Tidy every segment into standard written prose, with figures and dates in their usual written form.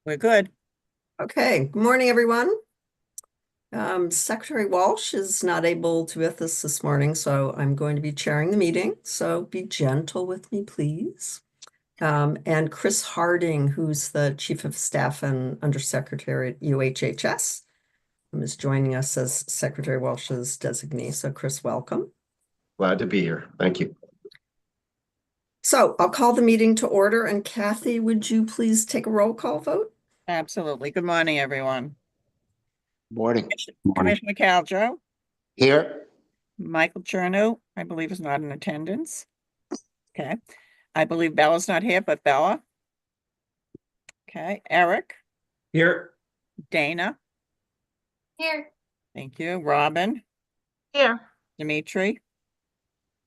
We're good. Okay, good morning, everyone. Secretary Walsh is not able to be with us this morning, so I'm going to be chairing the meeting. So be gentle with me, please. And Chris Harding, who's the Chief of Staff and Undersecretary at UHHS, is joining us as Secretary Walsh's designee. So Chris, welcome. Glad to be here. Thank you. So I'll call the meeting to order. And Kathy, would you please take a roll call vote? Absolutely. Good morning, everyone. Morning. Commissioner Caljo, Here. Michael Chernow, I believe is not in attendance. Okay. I believe Bella's not here, but Bella. Okay. Eric, Here. Dana, Here. thank you. Robin, Here. Dimitri.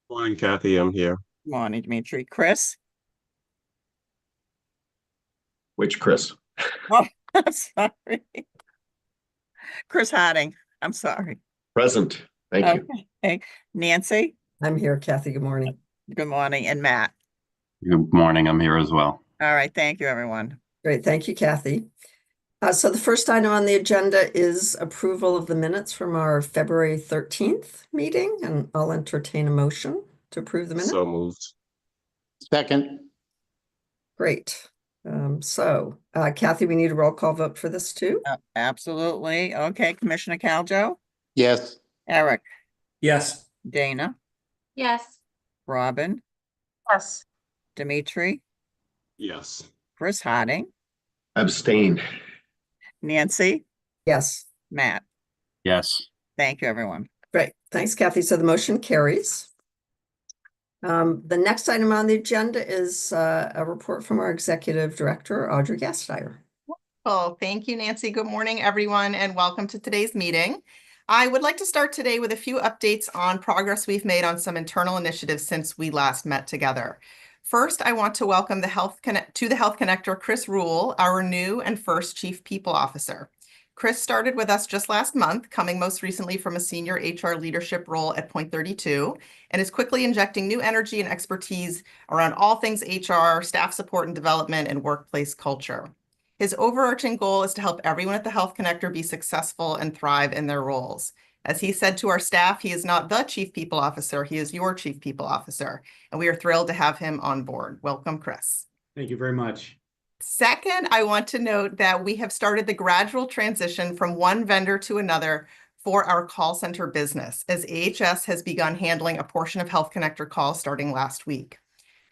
Morning, Kathy. I'm here. Morning, Dimitri. Chris. Which Chris? Oh, I'm sorry. Chris Harding. I'm sorry. Present. Thank you. Okay. Nancy. I'm here, Kathy. Good morning. Good morning. And Matt. Good morning. I'm here as well. All right. Thank you, everyone. Great. Thank you, Kathy. So the first item on the agenda is approval of the minutes from our February 13th meeting, and I'll entertain a motion to approve the minutes. So moved. Second. Great. Kathy, we need a roll call vote for this too. Absolutely. Okay. Commissioner Caljo, Yes. Eric, Yes. Dana, Yes. Robin, Yes. Dimitri, Yes. Chris Harding, Abstain. Nancy, Yes. Matt. Yes. Thank you, everyone. Great. Thanks, Kathy. So the motion carries. The next item on the agenda is a report from our Executive Director, Audrey Gasteyer. Oh, thank you, Nancy. Good morning, everyone, and welcome to today's meeting. I would like to start today with a few updates on progress we've made on some internal initiatives since we last met together. First, I want to welcome the Health Connector, Chris Rule, our new and first Chief People Officer. Chris started with us just last month, coming most recently from a senior HR leadership role at Point32, and is quickly injecting new energy and expertise around all things HR, staff support and development, and workplace culture. His overarching goal is to help everyone at the Health Connector be successful and thrive in their roles. As he said to our staff, he is not the Chief People Officer, he is your Chief People Officer, and we are thrilled to have him on board. Welcome, Chris. Thank you very much. Second, I want to note that we have started the gradual transition from one vendor to another for our call center business, as AHS has begun handling a portion of Health Connector calls starting last week.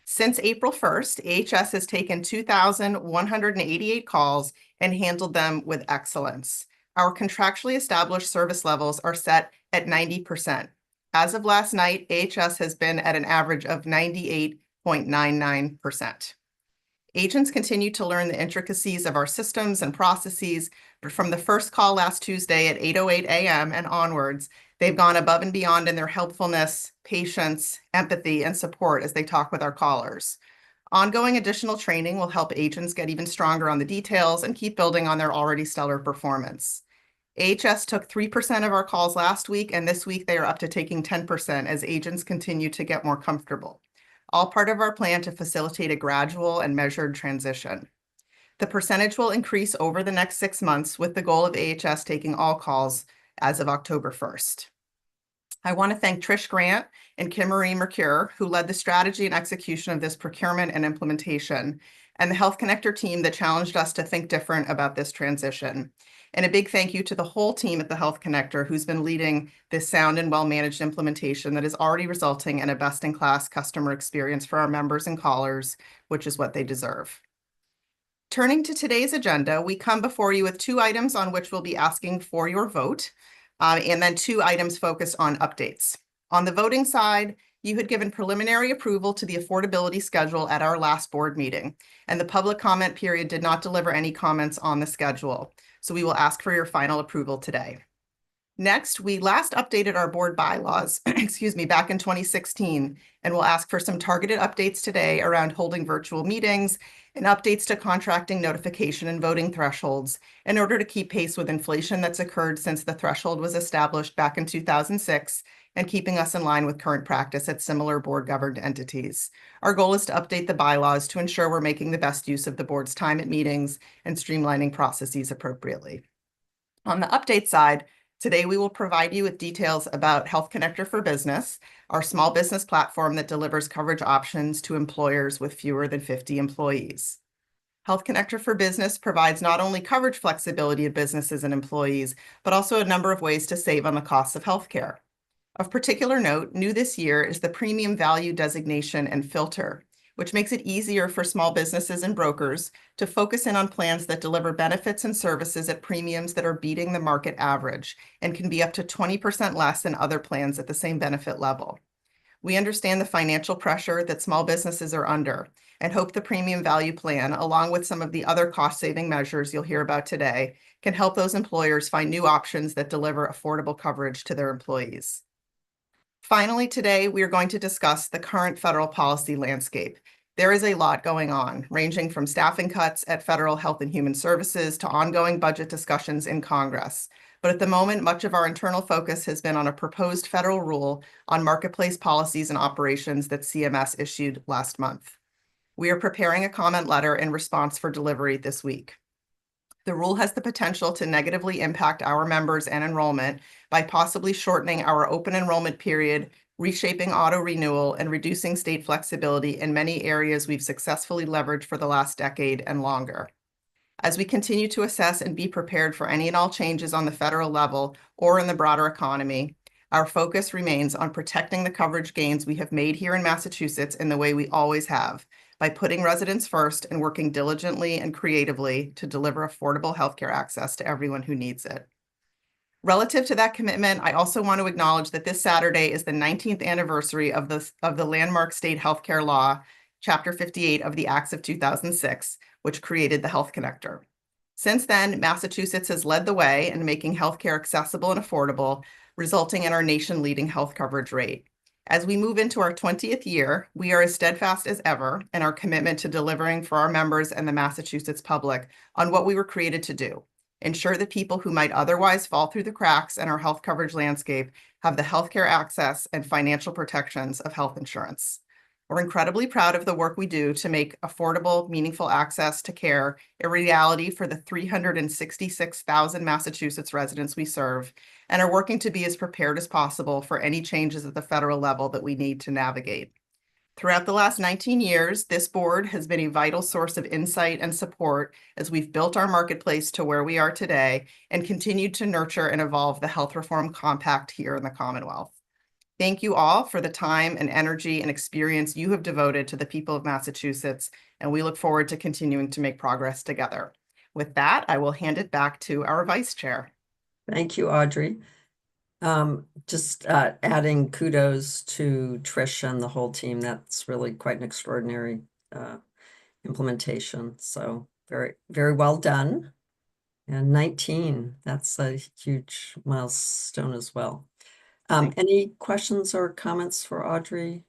Since April 1st, AHS has taken 2,188 calls and handled them with excellence. Our contractually established service levels are set at 90%. As of last night, AHS has been at an average of 98.99%. Agents continue to learn the intricacies of our systems and processes, but from the first call last Tuesday at 8:08 a.m. and onwards, they've gone above and beyond in their helpfulness, patience, empathy, and support as they talk with our callers. Ongoing additional training will help agents get even stronger on the details and keep building on their already stellar performance. AHS took 3% of our calls last week, and this week they are up to taking 10% as agents continue to get more comfortable. All part of our plan to facilitate a gradual and measured transition. The percentage will increase over the next 6 months with the goal of AHS taking all calls as of October 1st. I want to thank Trish Grant and Kim Marie Mercure, who led the strategy and execution of this procurement and implementation, and the Health Connector team that challenged us to think different about this transition. And a big thank you to the whole team at the Health Connector who's been leading this sound and well-managed implementation that is already resulting in a best-in-class customer experience for our members and callers, which is what they deserve. Turning to today's agenda, we come before you with 2 items on which we'll be asking for your vote, and then 2 items focused on updates. On the voting side, you had given preliminary approval to the affordability schedule at our last board meeting, and the public comment period did not deliver any comments on the schedule. So we will ask for your final approval today. Next, we last updated our board bylaws, back in 2016, and we'll ask for some targeted updates today around holding virtual meetings and updates to contracting notification and voting thresholds in order to keep pace with inflation that's occurred since the threshold was established back in 2006 and keeping us in line with current practice at similar board-governed entities. Our goal is to update the bylaws to ensure we're making the best use of the board's time at meetings and streamlining processes appropriately. On the update side, today we will provide you with details about Health Connector for Business, our small business platform that delivers coverage options to employers with fewer than 50 employees. Health Connector for Business provides not only coverage flexibility of businesses and employees, but also a number of ways to save on the costs of healthcare. Of particular note, new this year is the premium value designation and filter, which makes it easier for small businesses and brokers to focus in on plans that deliver benefits and services at premiums that are beating the market average and can be up to 20% less than other plans at the same benefit level. We understand the financial pressure that small businesses are under and hope the premium value plan, along with some of the other cost-saving measures you'll hear about today, can help those employers find new options that deliver affordable coverage to their employees. Finally, today, we are going to discuss the current federal policy landscape. There is a lot going on, ranging from staffing cuts at Federal Health and Human Services to ongoing budget discussions in Congress. But at the moment, much of our internal focus has been on a proposed federal rule on marketplace policies and operations that CMS issued last month. We are preparing a comment letter in response for delivery this week. The rule has the potential to negatively impact our members and enrollment by possibly shortening our open enrollment period, reshaping auto renewal, and reducing state flexibility in many areas we've successfully leveraged for the last decade and longer. As we continue to assess and be prepared for any and all changes on the federal level or in the broader economy, our focus remains on protecting the coverage gains we have made here in Massachusetts in the way we always have, by putting residents first and working diligently and creatively to deliver affordable healthcare access to everyone who needs it. Relative to that commitment, I also want to acknowledge that this Saturday is the 19th anniversary of the landmark state healthcare law, Chapter 58 of the Acts of 2006, which created the Health Connector. Since then, Massachusetts has led the way in making healthcare accessible and affordable, resulting in our nation-leading health coverage rate. As we move into our 20th year, we are as steadfast as ever in our commitment to delivering for our members and the Massachusetts public on what we were created to do: ensure that people who might otherwise fall through the cracks in our health coverage landscape have the healthcare access and financial protections of health insurance. We're incredibly proud of the work we do to make affordable, meaningful access to care a reality for the 366,000 Massachusetts residents we serve, and are working to be as prepared as possible for any changes at the federal level that we need to navigate. Throughout the last 19 years, this board has been a vital source of insight and support as we've built our marketplace to where we are today and continued to nurture and evolve the Health Reform Compact here in the Commonwealth. Thank you all for the time and energy and experience you have devoted to the people of Massachusetts, and we look forward to continuing to make progress together. With that, I will hand it back to our Vice Chair. Thank you, Audrey. Just adding kudos to Trish and the whole team. That's really quite an extraordinary implementation. So very, very well done. And 19, that's a huge milestone as well. Any questions or comments for Audrey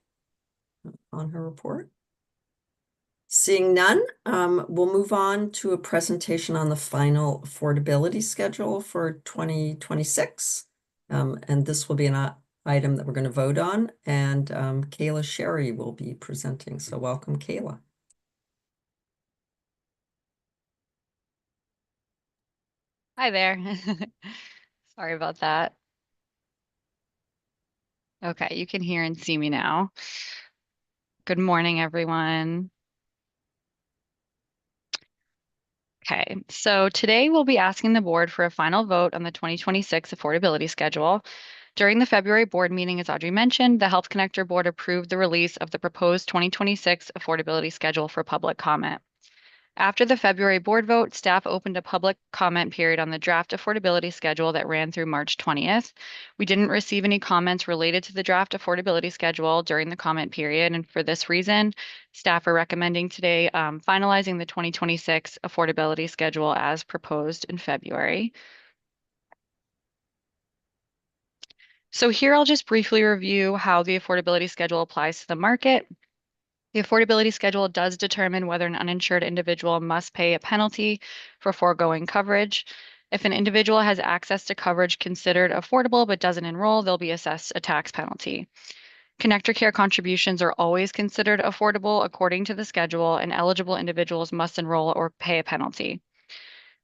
on her report? Seeing none, we'll move on to a presentation on the final affordability schedule for 2026. And this will be an item that we're going to vote on, and Kayla Sherry will be presenting. So welcome, Kayla. Hi there. Sorry about that. Okay, you can hear and see me now. Good morning, everyone. Okay, so today we'll be asking the board for a final vote on the 2026 affordability schedule. During the February board meeting, as Audrey mentioned, the Health Connector board approved the release of the proposed 2026 affordability schedule for public comment. After the February board vote, staff opened a public comment period on the draft affordability schedule that ran through March 20th. We didn't receive any comments related to the draft affordability schedule during the comment period, and for this reason, staff are recommending today finalizing the 2026 affordability schedule as proposed in February. So here I'll just briefly review how the affordability schedule applies to the market. The affordability schedule does determine whether an uninsured individual must pay a penalty for foregoing coverage. If an individual has access to coverage considered affordable but doesn't enroll, they'll be assessed a tax penalty. Connector Care contributions are always considered affordable according to the schedule, and eligible individuals must enroll or pay a penalty.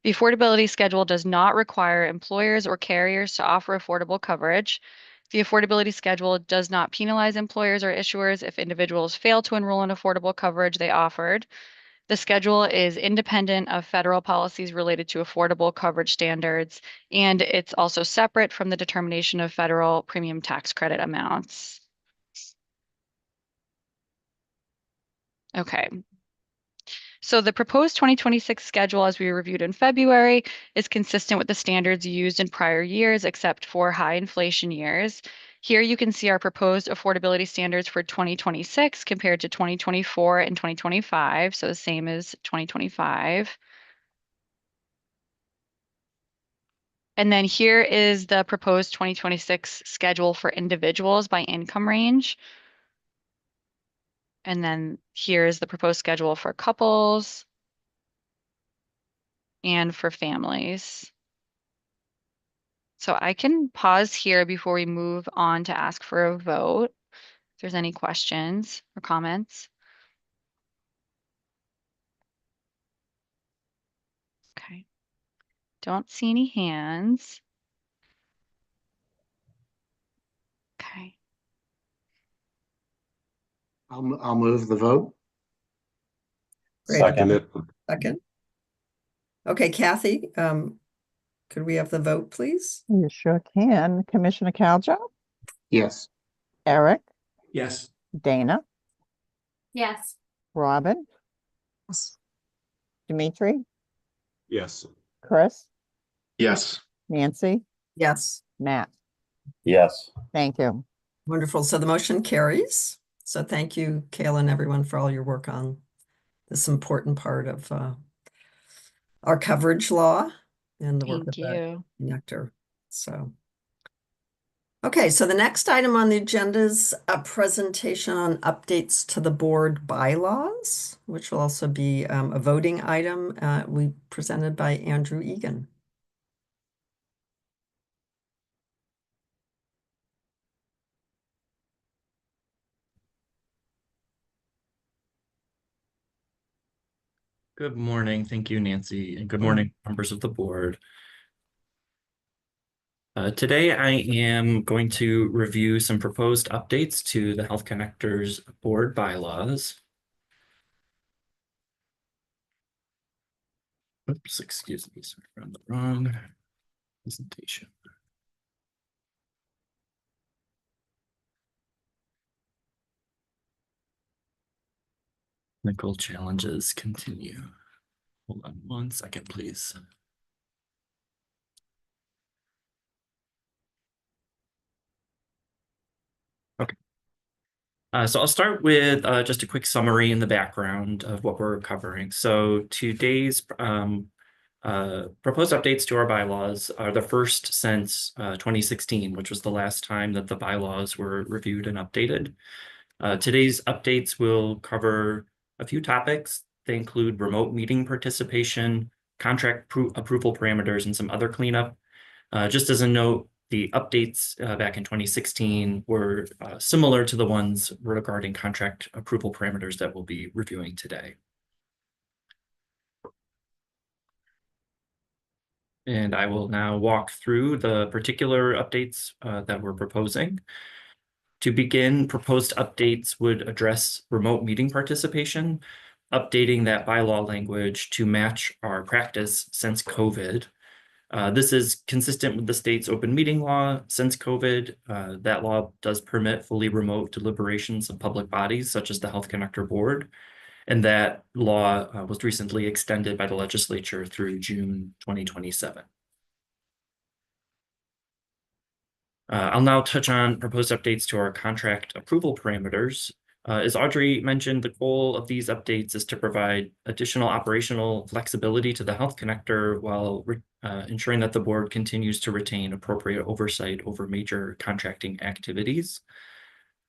The affordability schedule does not require employers or carriers to offer affordable coverage. The affordability schedule does not penalize employers or issuers if individuals fail to enroll in affordable coverage they offered. The schedule is independent of federal policies related to affordable coverage standards, and it's also separate from the determination of federal premium tax credit amounts. Okay. So the proposed 2026 schedule, as we reviewed in February, is consistent with the standards used in prior years, except for high inflation years. Here you can see our proposed affordability standards for 2026 compared to 2024 and 2025, so the same as 2025. And then here is the proposed 2026 schedule for individuals by income range. And then here's the proposed schedule for couples and for families. So I can pause here before we move on to ask for a vote. If there's any questions or comments. Okay. Don't see any hands. Okay. I'll move the vote. Great. Second it. Second. Okay, Kathy, could we have the vote, please? You sure can. Commissioner Caljo, Yes. Eric, Yes. Dana, Yes. Robin, Dimitri, Yes. Chris, Yes. Nancy, Yes. Matt. Yes. Thank you. Wonderful. So the motion carries. So thank you, Kayla, and everyone for all your work on this important part of our coverage law and the work Thank of the you. connector. So, okay, so the next item on the agenda is a presentation on updates to the board bylaws, which will also be a voting item we presented by Andrew Egan. Good morning. Thank you, Nancy, and good morning, members of the board. Today, I am going to review some proposed updates to the Health Connectors board bylaws. Oops, excuse me, sorry, I'm on the wrong presentation. Technical challenges continue. Hold on 1 second, please. Okay. So I'll start with just a quick summary in the background of what we're covering. So today's proposed updates to our bylaws are the first since 2016, which was the last time that the bylaws were reviewed and updated. Today's updates will cover a few topics. They include remote meeting participation, contract approval parameters, and some other cleanup. Just as a note, the updates back in 2016 were similar to the ones regarding contract approval parameters that we'll be reviewing today. And I will now walk through the particular updates that we're proposing. To begin, proposed updates would address remote meeting participation, updating that bylaw language to match our practice since COVID. This is consistent with the state's open meeting law. Since COVID, that law does permit fully remote deliberations of public bodies, such as the Health Connector Board, and that law was recently extended by the legislature through June 2027. I'll now touch on proposed updates to our contract approval parameters. As Audrey mentioned, the goal of these updates is to provide additional operational flexibility to the Health Connector while ensuring that the board continues to retain appropriate oversight over major contracting activities.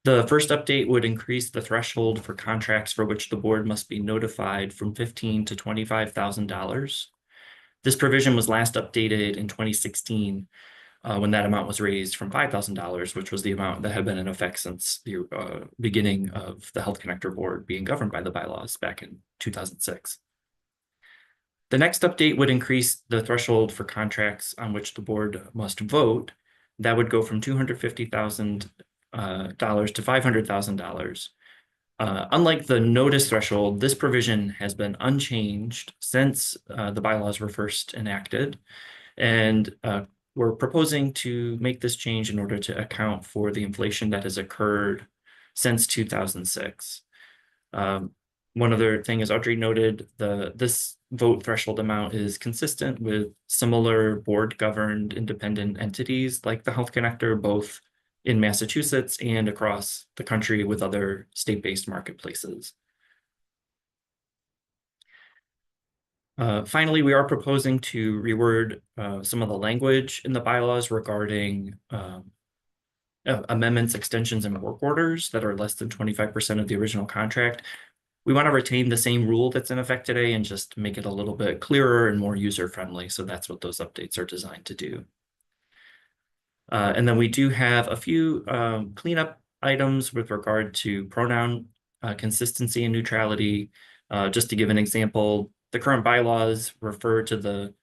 The first update would increase the threshold for contracts for which the board must be notified from $15,000 to $25,000. This provision was last updated in 2016 when that amount was raised from $5,000, which was the amount that had been in effect since the beginning of the Health Connector Board being governed by the bylaws back in 2006. The next update would increase the threshold for contracts on which the board must vote. That would go from $250,000 to $500,000. Unlike the notice threshold, this provision has been unchanged since the bylaws were first enacted. And we're proposing to make this change in order to account for the inflation that has occurred since 2006. One other thing, as Audrey noted, this vote threshold amount is consistent with similar board-governed independent entities like the Health Connector, both in Massachusetts and across the country with other state-based marketplaces. Finally, we are proposing to reword some of the language in the bylaws regarding amendments, extensions, and work orders that are less than 25% of the original contract. We want to retain the same rule that's in effect today and just make it a little bit clearer and more user-friendly. So that's what those updates are designed to do. And then we do have a few cleanup items with regard to pronoun consistency and neutrality. Just to give an example, the current bylaws refer to the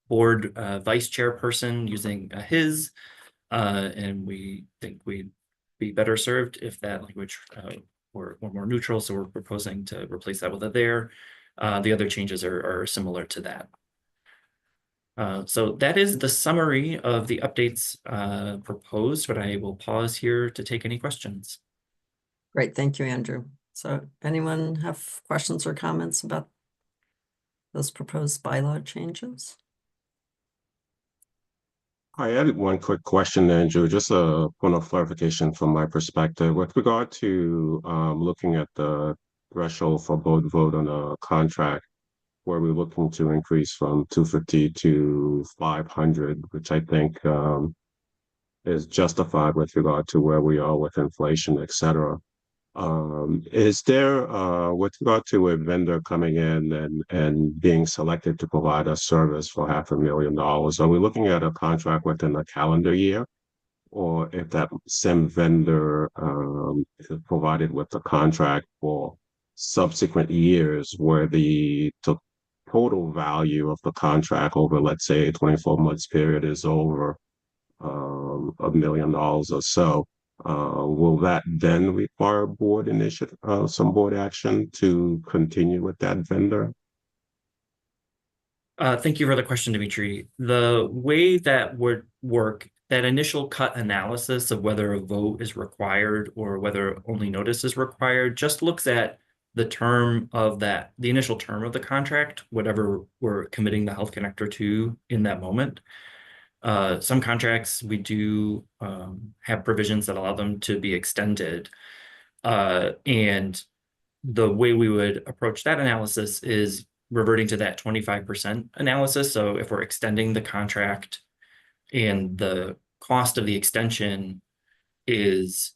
board vice chairperson using his, and we think we'd be better served if that language were more neutral. So we're proposing to replace that with a there. The other changes are similar to that. So that is the summary of the updates proposed, but I will pause here to take any questions. Great, thank you, Andrew. So anyone have questions or comments about those proposed bylaw changes? I had one quick question, Andrew, just a point of clarification from my perspective. With regard to looking at the threshold for board vote on a contract, where we're looking to increase from 250 to 500, which I think is justified with regard to where we are with inflation, et cetera. Is there, with regard to a vendor coming in and being selected to provide a service for $500,000, are we looking at a contract within a calendar year? Or if that same vendor is provided with a contract for subsequent years where the total value of the contract over, let's say, a 24 months period is over $1 million or so, will that then require board initiative, some board action to continue with that vendor? Thank you for the question, Dimitri. The way that would work, that initial cut analysis of whether a vote is required or whether only notice is required just looks at the term of the initial term of the contract, whatever we're committing the Health Connector to in that moment. Some contracts, we do have provisions that allow them to be extended. And the way we would approach that analysis is reverting to that 25% analysis. So if we're extending the contract and the cost of the extension is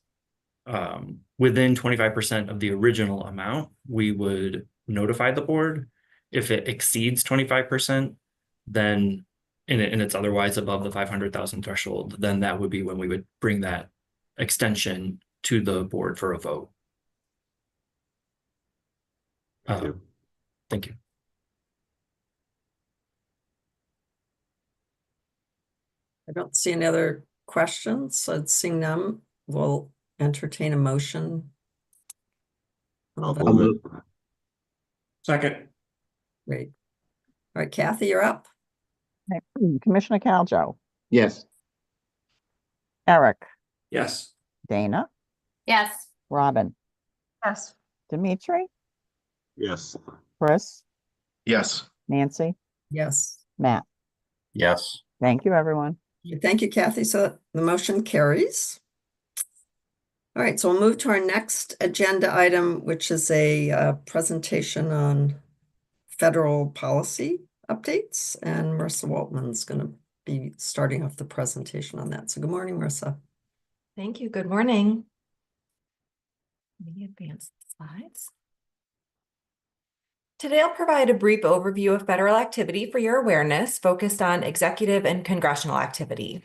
within 25% of the original amount, we would notify the board. If it exceeds 25%, then and it's otherwise above the 500,000 threshold, then that would be when we would bring that extension to the board for a vote. Thank you. Thank you. I don't see any other questions. So seeing none, we'll entertain a motion. I'll move. Second. Great. All right, Kathy, you're up. Okay. Commissioner Caljo, Yes. Eric, Yes. Dana, Yes. Robin, Yes. Dimitri, Yes. Chris, Yes. Nancy, Yes. Matt. Yes. Thank you, everyone. Thank you, Kathy. So the motion carries. All right, so we'll move to our next agenda item, which is a presentation on federal policy updates. And Marissa Waltman's going to be starting off the presentation on that. So good morning, Marissa. Thank you. Good morning. Let me advance the slides. Today, I'll provide a brief overview of federal activity for your awareness, focused on executive and congressional activity.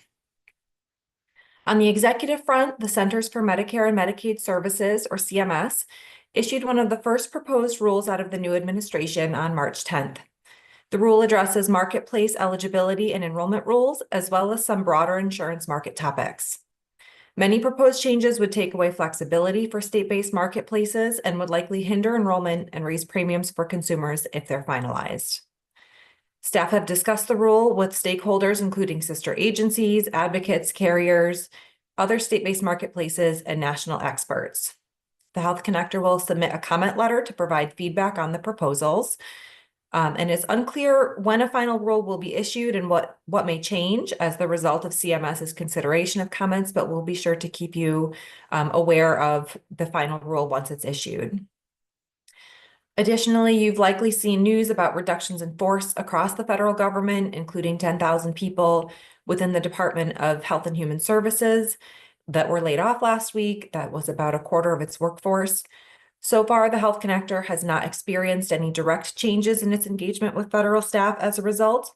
On the executive front, the Centers for Medicare and Medicaid Services, or CMS, issued one of the first proposed rules out of the new administration on March 10th. The rule addresses marketplace eligibility and enrollment rules, as well as some broader insurance market topics. Many proposed changes would take away flexibility for state-based marketplaces and would likely hinder enrollment and raise premiums for consumers if they're finalized. Staff have discussed the rule with stakeholders, including sister agencies, advocates, carriers, other state-based marketplaces, and national experts. The Health Connector will submit a comment letter to provide feedback on the proposals. And it's unclear when a final rule will be issued and what may change as the result of CMS's consideration of comments, but we'll be sure to keep you aware of the final rule once it's issued. Additionally, you've likely seen news about reductions in force across the federal government, including 10,000 people within the Department of Health and Human Services that were laid off last week. That was about a quarter of its workforce. So far, the Health Connector has not experienced any direct changes in its engagement with federal staff as a result.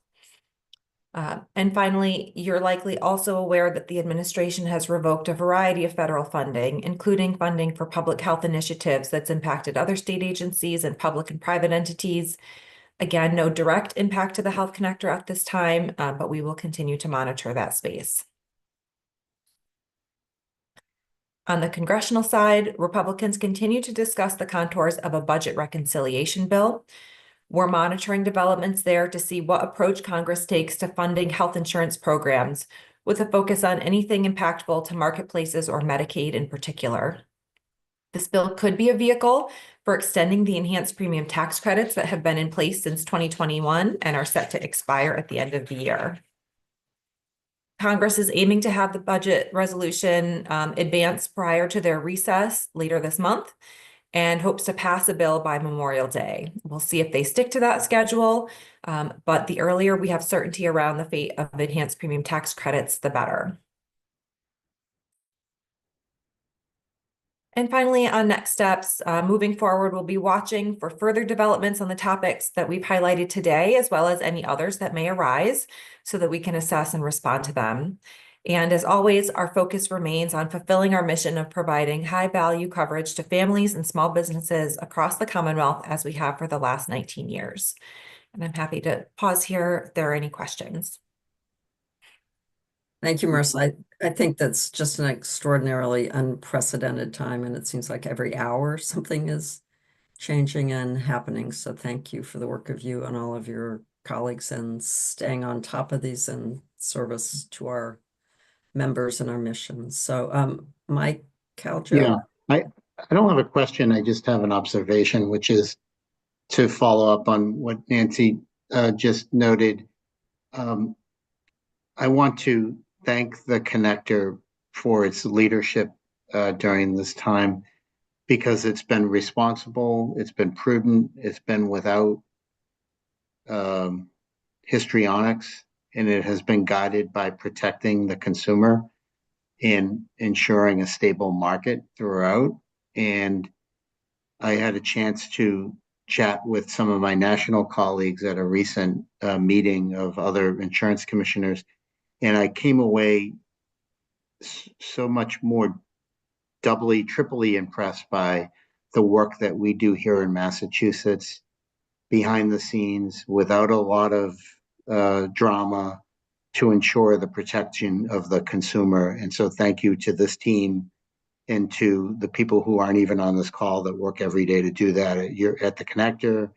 And finally, you're likely also aware that the administration has revoked a variety of federal funding, including funding for public health initiatives that's impacted other state agencies and public and private entities. Again, no direct impact to the Health Connector at this time, but we will continue to monitor that space. On the congressional side, Republicans continue to discuss the contours of a budget reconciliation bill. We're monitoring developments there to see what approach Congress takes to funding health insurance programs, with a focus on anything impactful to marketplaces or Medicaid in particular. This bill could be a vehicle for extending the enhanced premium tax credits that have been in place since 2021 and are set to expire at the end of the year. Congress is aiming to have the budget resolution advance prior to their recess later this month and hopes to pass a bill by Memorial Day. We'll see if they stick to that schedule, but the earlier we have certainty around the fate of enhanced premium tax credits, the better. And finally, on next steps, moving forward, we'll be watching for further developments on the topics that we've highlighted today, as well as any others that may arise, so that we can assess and respond to them. And as always, our focus remains on fulfilling our mission of providing high-value coverage to families and small businesses across the Commonwealth, as we have for the last 19 years. And I'm happy to pause here if there are any questions. Thank you, Marissa. I think that's just an extraordinarily unprecedented time, and it seems like every hour something is changing and happening. So thank you for the work of you and all of your colleagues and staying on top of these in service to our members and our missions. So Mike Caljo. Yeah, I don't have a question. I just have an observation, which is to follow up on what Nancy just noted. I want to thank the Connector for its leadership during this time, because it's been responsible, it's been prudent, it's been without histrionics, and it has been guided by protecting the consumer and ensuring a stable market throughout. And I had a chance to chat with some of my national colleagues at a recent meeting of other insurance commissioners, and I came away so much more doubly, triply impressed by the work that we do here in Massachusetts behind the scenes without a lot of drama to ensure the protection of the consumer. And so thank you to this team and to the people who aren't even on this call that work every day to do that. You're at the Connector,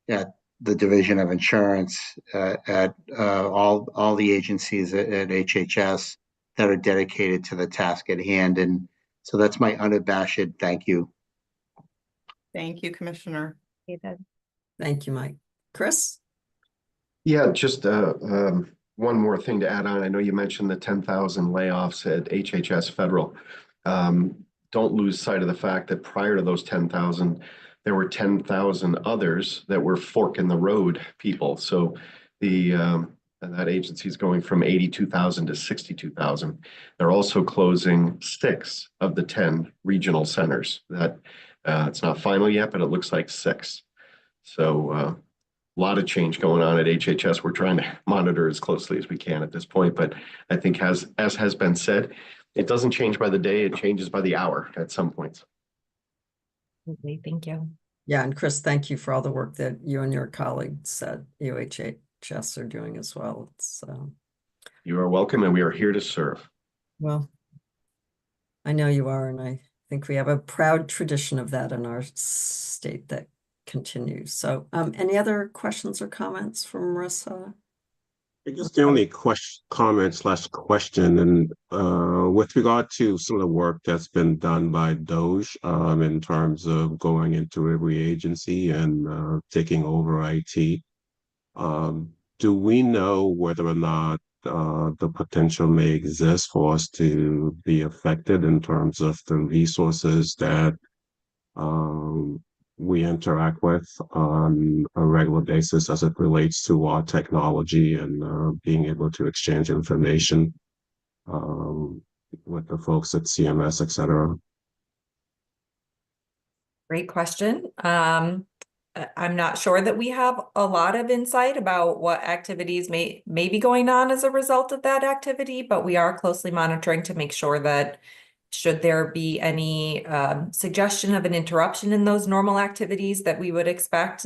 at the Division of Insurance, at all the agencies at HHS that are dedicated to the task at hand. And so that's my unabashed thank you. Thank you, Commissioner. Thank you, Mike. Chris? Yeah, just one more thing to add on. I know you mentioned the 10,000 layoffs at HHS Federal. Don't lose sight of the fact that prior to those 10,000, there were 10,000 others that were fork in the road people. So that agency is going from 82,000 to 62,000. They're also closing 6 of the 10 regional centers. That it's not final yet, but it looks like 6. So a lot of change going on at HHS. We're trying to monitor as closely as we can at this point, but I think as has been said, it doesn't change by the day, it changes by the hour at some points. Okay, thank you. Yeah, and Chris, thank you for all the work that you and your colleagues at UHHS are doing as well. It's You are welcome, and we are here to serve. well, I know you are, and I think we have a proud tradition of that in our state that continues. So, any other questions or comments from Marissa? I guess the only comment/question, and with regard to some of the work that's been done by DOGE in terms of going into every agency and taking over IT, do we know whether or not the potential may exist for us to be affected in terms of the resources that we interact with on a regular basis as it relates to our technology and being able to exchange information with the folks at CMS, et cetera? Great question. I'm not sure that we have a lot of insight about what activities may be going on as a result of that activity, but we are closely monitoring to make sure that should there be any suggestion of an interruption in those normal activities that we would expect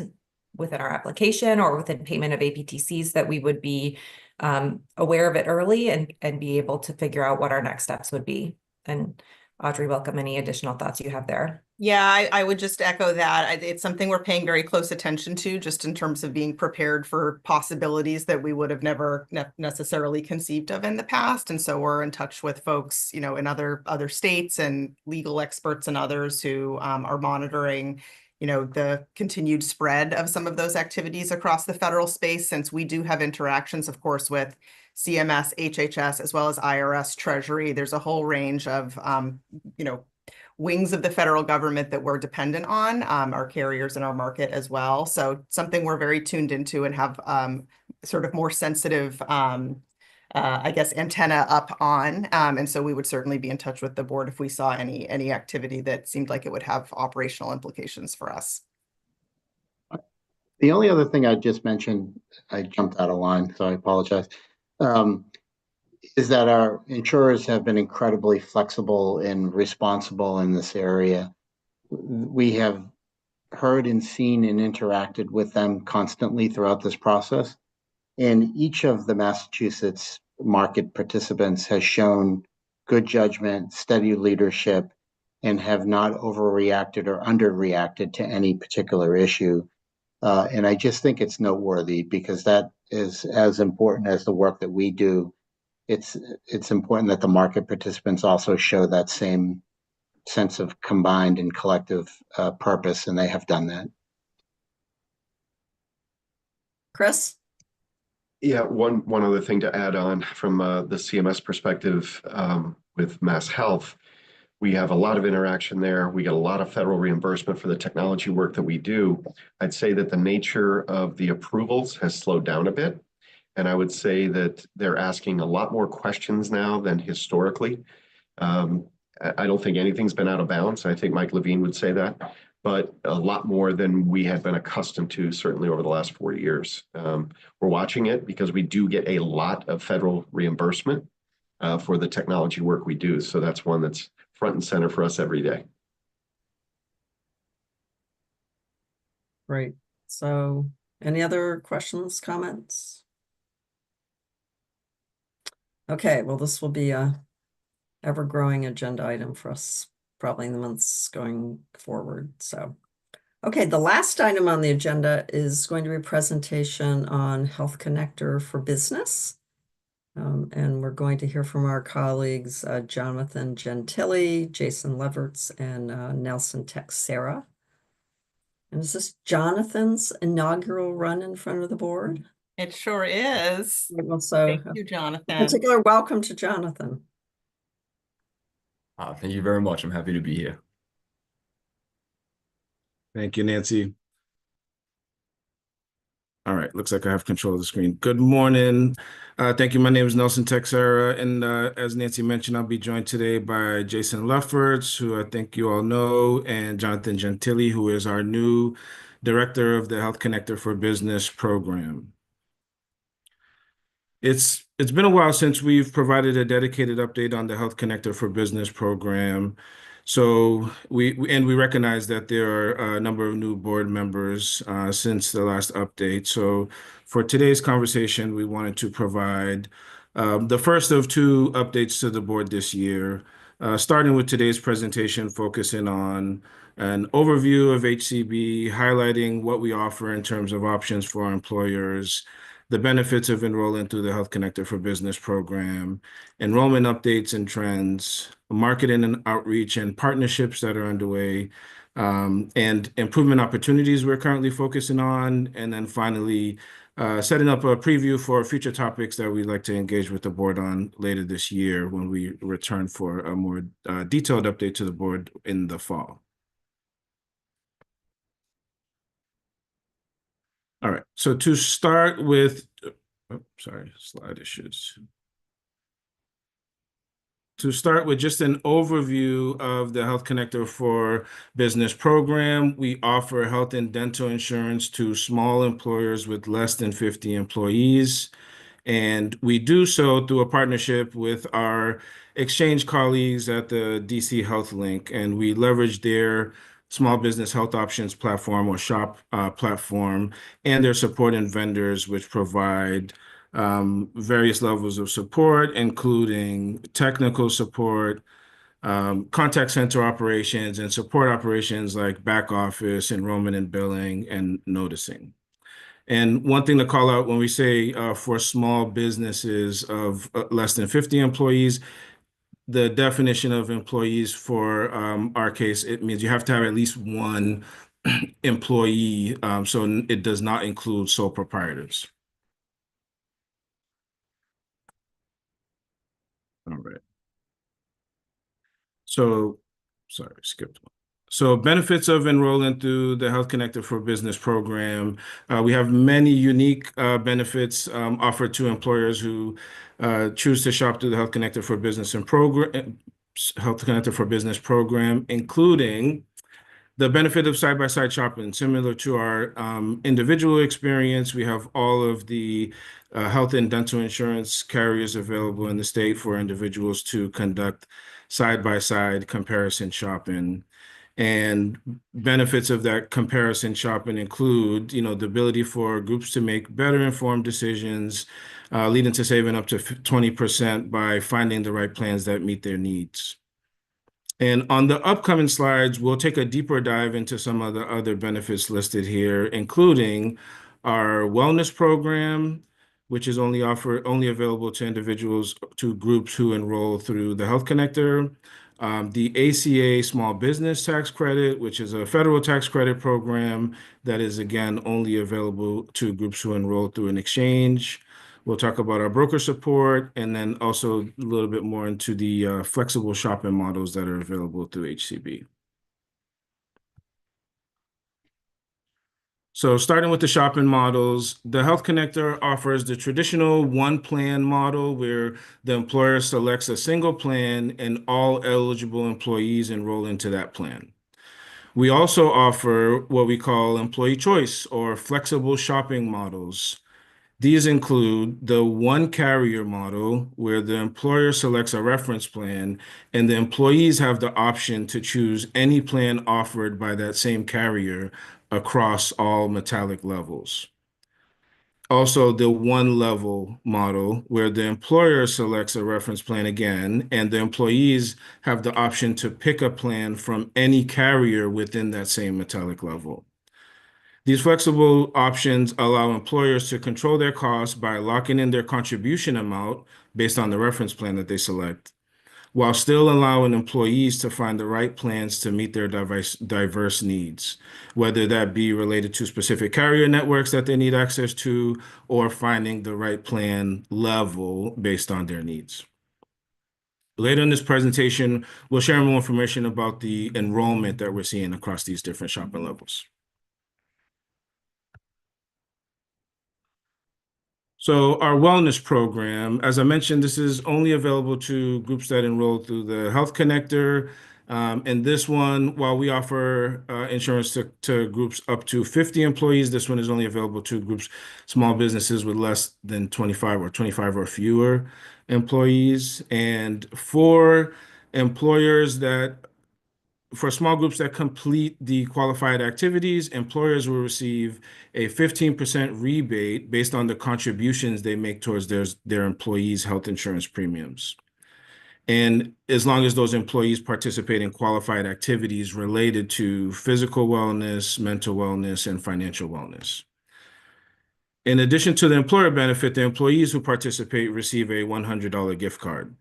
within our application or within payment of APTCs, that we would be aware of it early and be able to figure out what our next steps would be. And Audrey, welcome any additional thoughts you have there. Yeah, I would just echo that. It's something we're paying very close attention to, just in terms of being prepared for possibilities that we would have never necessarily conceived of in the past. And so we're in touch with folks, in other states and legal experts and others who are monitoring, the continued spread of some of those activities across the federal space, since we do have interactions, of course, with CMS, HHS, as well as IRS, Treasury. There's a whole range of, wings of the federal government that we're dependent on, our carriers in our market as well. So something we're very tuned into and have sort of more sensitive, antenna up on. And so we would certainly be in touch with the board if we saw any activity that seemed like it would have operational implications for us. The only other thing I just mentioned, I jumped out of line, so I apologize, is that our insurers have been incredibly flexible and responsible in this area. We have heard and seen and interacted with them constantly throughout this process. And each of the Massachusetts market participants has shown good judgment, steady leadership, and have not overreacted or underreacted to any particular issue. And I just think it's noteworthy, because that is as important as the work that we do. It's important that the market participants also show that same sense of combined and collective purpose, and they have done that. Chris? Yeah, one other thing to add on from the CMS perspective with Mass Health. We have a lot of interaction there. We get a lot of federal reimbursement for the technology work that we do. I'd say that the nature of the approvals has slowed down a bit. And I would say that they're asking a lot more questions now than historically. I don't think anything's been out of bounds. I think Mike Levine would say that, but a lot more than we had been accustomed to, certainly over the last 4 years. We're watching it because we do get a lot of federal reimbursement for the technology work we do. So that's one that's front and center for us every day. Great. So any other questions, comments? Okay, well, this will be a ever-growing agenda item for us, probably in the months going forward. So, okay, the last item on the agenda is going to be a presentation on Health Connector for Business. And we're going to hear from our colleagues, Jonathan Gentili, Jason Leverts, and Nelson Texera. And is this Jonathan's inaugural run in front of the board? It sure is. So, Thank you, Jonathan. Particular welcome to Jonathan. Thank you very much. I'm happy to be here. Thank you, Nancy. All right, looks like I have control of the screen. Good morning. Thank you. My name is Nelson Texera, and as Nancy mentioned, I'll be joined today by Jason Lefferts, who I think you all know, and Jonathan Gentili, who is our new Director of the Health Connector for Business program. It's been a while since we've provided a dedicated update on the Health Connector for Business program. So we recognize that there are a number of new board members since the last update. So for today's conversation, we wanted to provide the first of two updates to the board this year, starting with today's presentation, focusing on an overview of HCB, highlighting what we offer in terms of options for our employers, the benefits of enrolling through the Health Connector for Business program, enrollment updates and trends, marketing and outreach and partnerships that are underway, and improvement opportunities we're currently focusing on, and then finally, setting up a preview for future topics that we'd like to engage with the board on later this year when we return for a more detailed update to the board in the fall. All right, so to start with, slide issues. To start with just an overview of the Health Connector for Business program, we offer health and dental insurance to small employers with less than 50 employees. And we do so through a partnership with our exchange colleagues at the DC Health Link, and we leverage their Small Business Health Options platform or SHOP platform and their support and vendors, which provide various levels of support, including technical support, contact center operations, and support operations like back office, enrollment and billing, and noticing. And one thing to call out when we say for small businesses of less than 50 employees, the definition of employees for our case, it means you have to have at least one employee, so it does not include sole proprietors. All right. So, sorry, skipped one. So benefits of enrolling through the Health Connector for Business program. We have many unique benefits offered to employers who choose to shop through the Health Connector for Business Health Connector for Business program, including the benefit of side-by-side shopping. Similar to our individual experience, we have all of the health and dental insurance carriers available in the state for individuals to conduct side-by-side comparison shopping. And benefits of that comparison shopping include, the ability for groups to make better informed decisions, leading to saving up to 20% by finding the right plans that meet their needs. And on the upcoming slides, we'll take a deeper dive into some of the other benefits listed here, including our wellness program, which is only available to individuals, to groups who enroll through the Health Connector. The ACA Small Business Tax Credit, which is a federal tax credit program that is, again, only available to groups who enroll through an exchange. We'll talk about our broker support, and then also a little bit more into the flexible shopping models that are available through HCB. So starting with the shopping models, the Health Connector offers the traditional one-plan model where the employer selects a single plan and all eligible employees enroll into that plan. We also offer what we call employee choice or flexible shopping models. These include the one carrier model, where the employer selects a reference plan and the employees have the option to choose any plan offered by that same carrier across all metallic levels. Also, the one level model, where the employer selects a reference plan again, and the employees have the option to pick a plan from any carrier within that same metallic level. These flexible options allow employers to control their costs by locking in their contribution amount based on the reference plan that they select, while still allowing employees to find the right plans to meet their diverse needs, whether that be related to specific carrier networks that they need access to, or finding the right plan level based on their needs. Later in this presentation, we'll share more information about the enrollment that we're seeing across these different shopping levels. So our wellness program, as I mentioned, this is only available to groups that enroll through the Health Connector. And this one, while we offer insurance to groups up to 50 employees, this one is only available to groups, small businesses with less than 25 or fewer employees. And for small groups that complete the qualified activities, employers will receive a 15% rebate based on the contributions they make towards their employees' health insurance premiums. And as long as those employees participate in qualified activities related to physical wellness, mental wellness, and financial wellness. In addition to the employer benefit, the employees who participate receive a $100 gift card.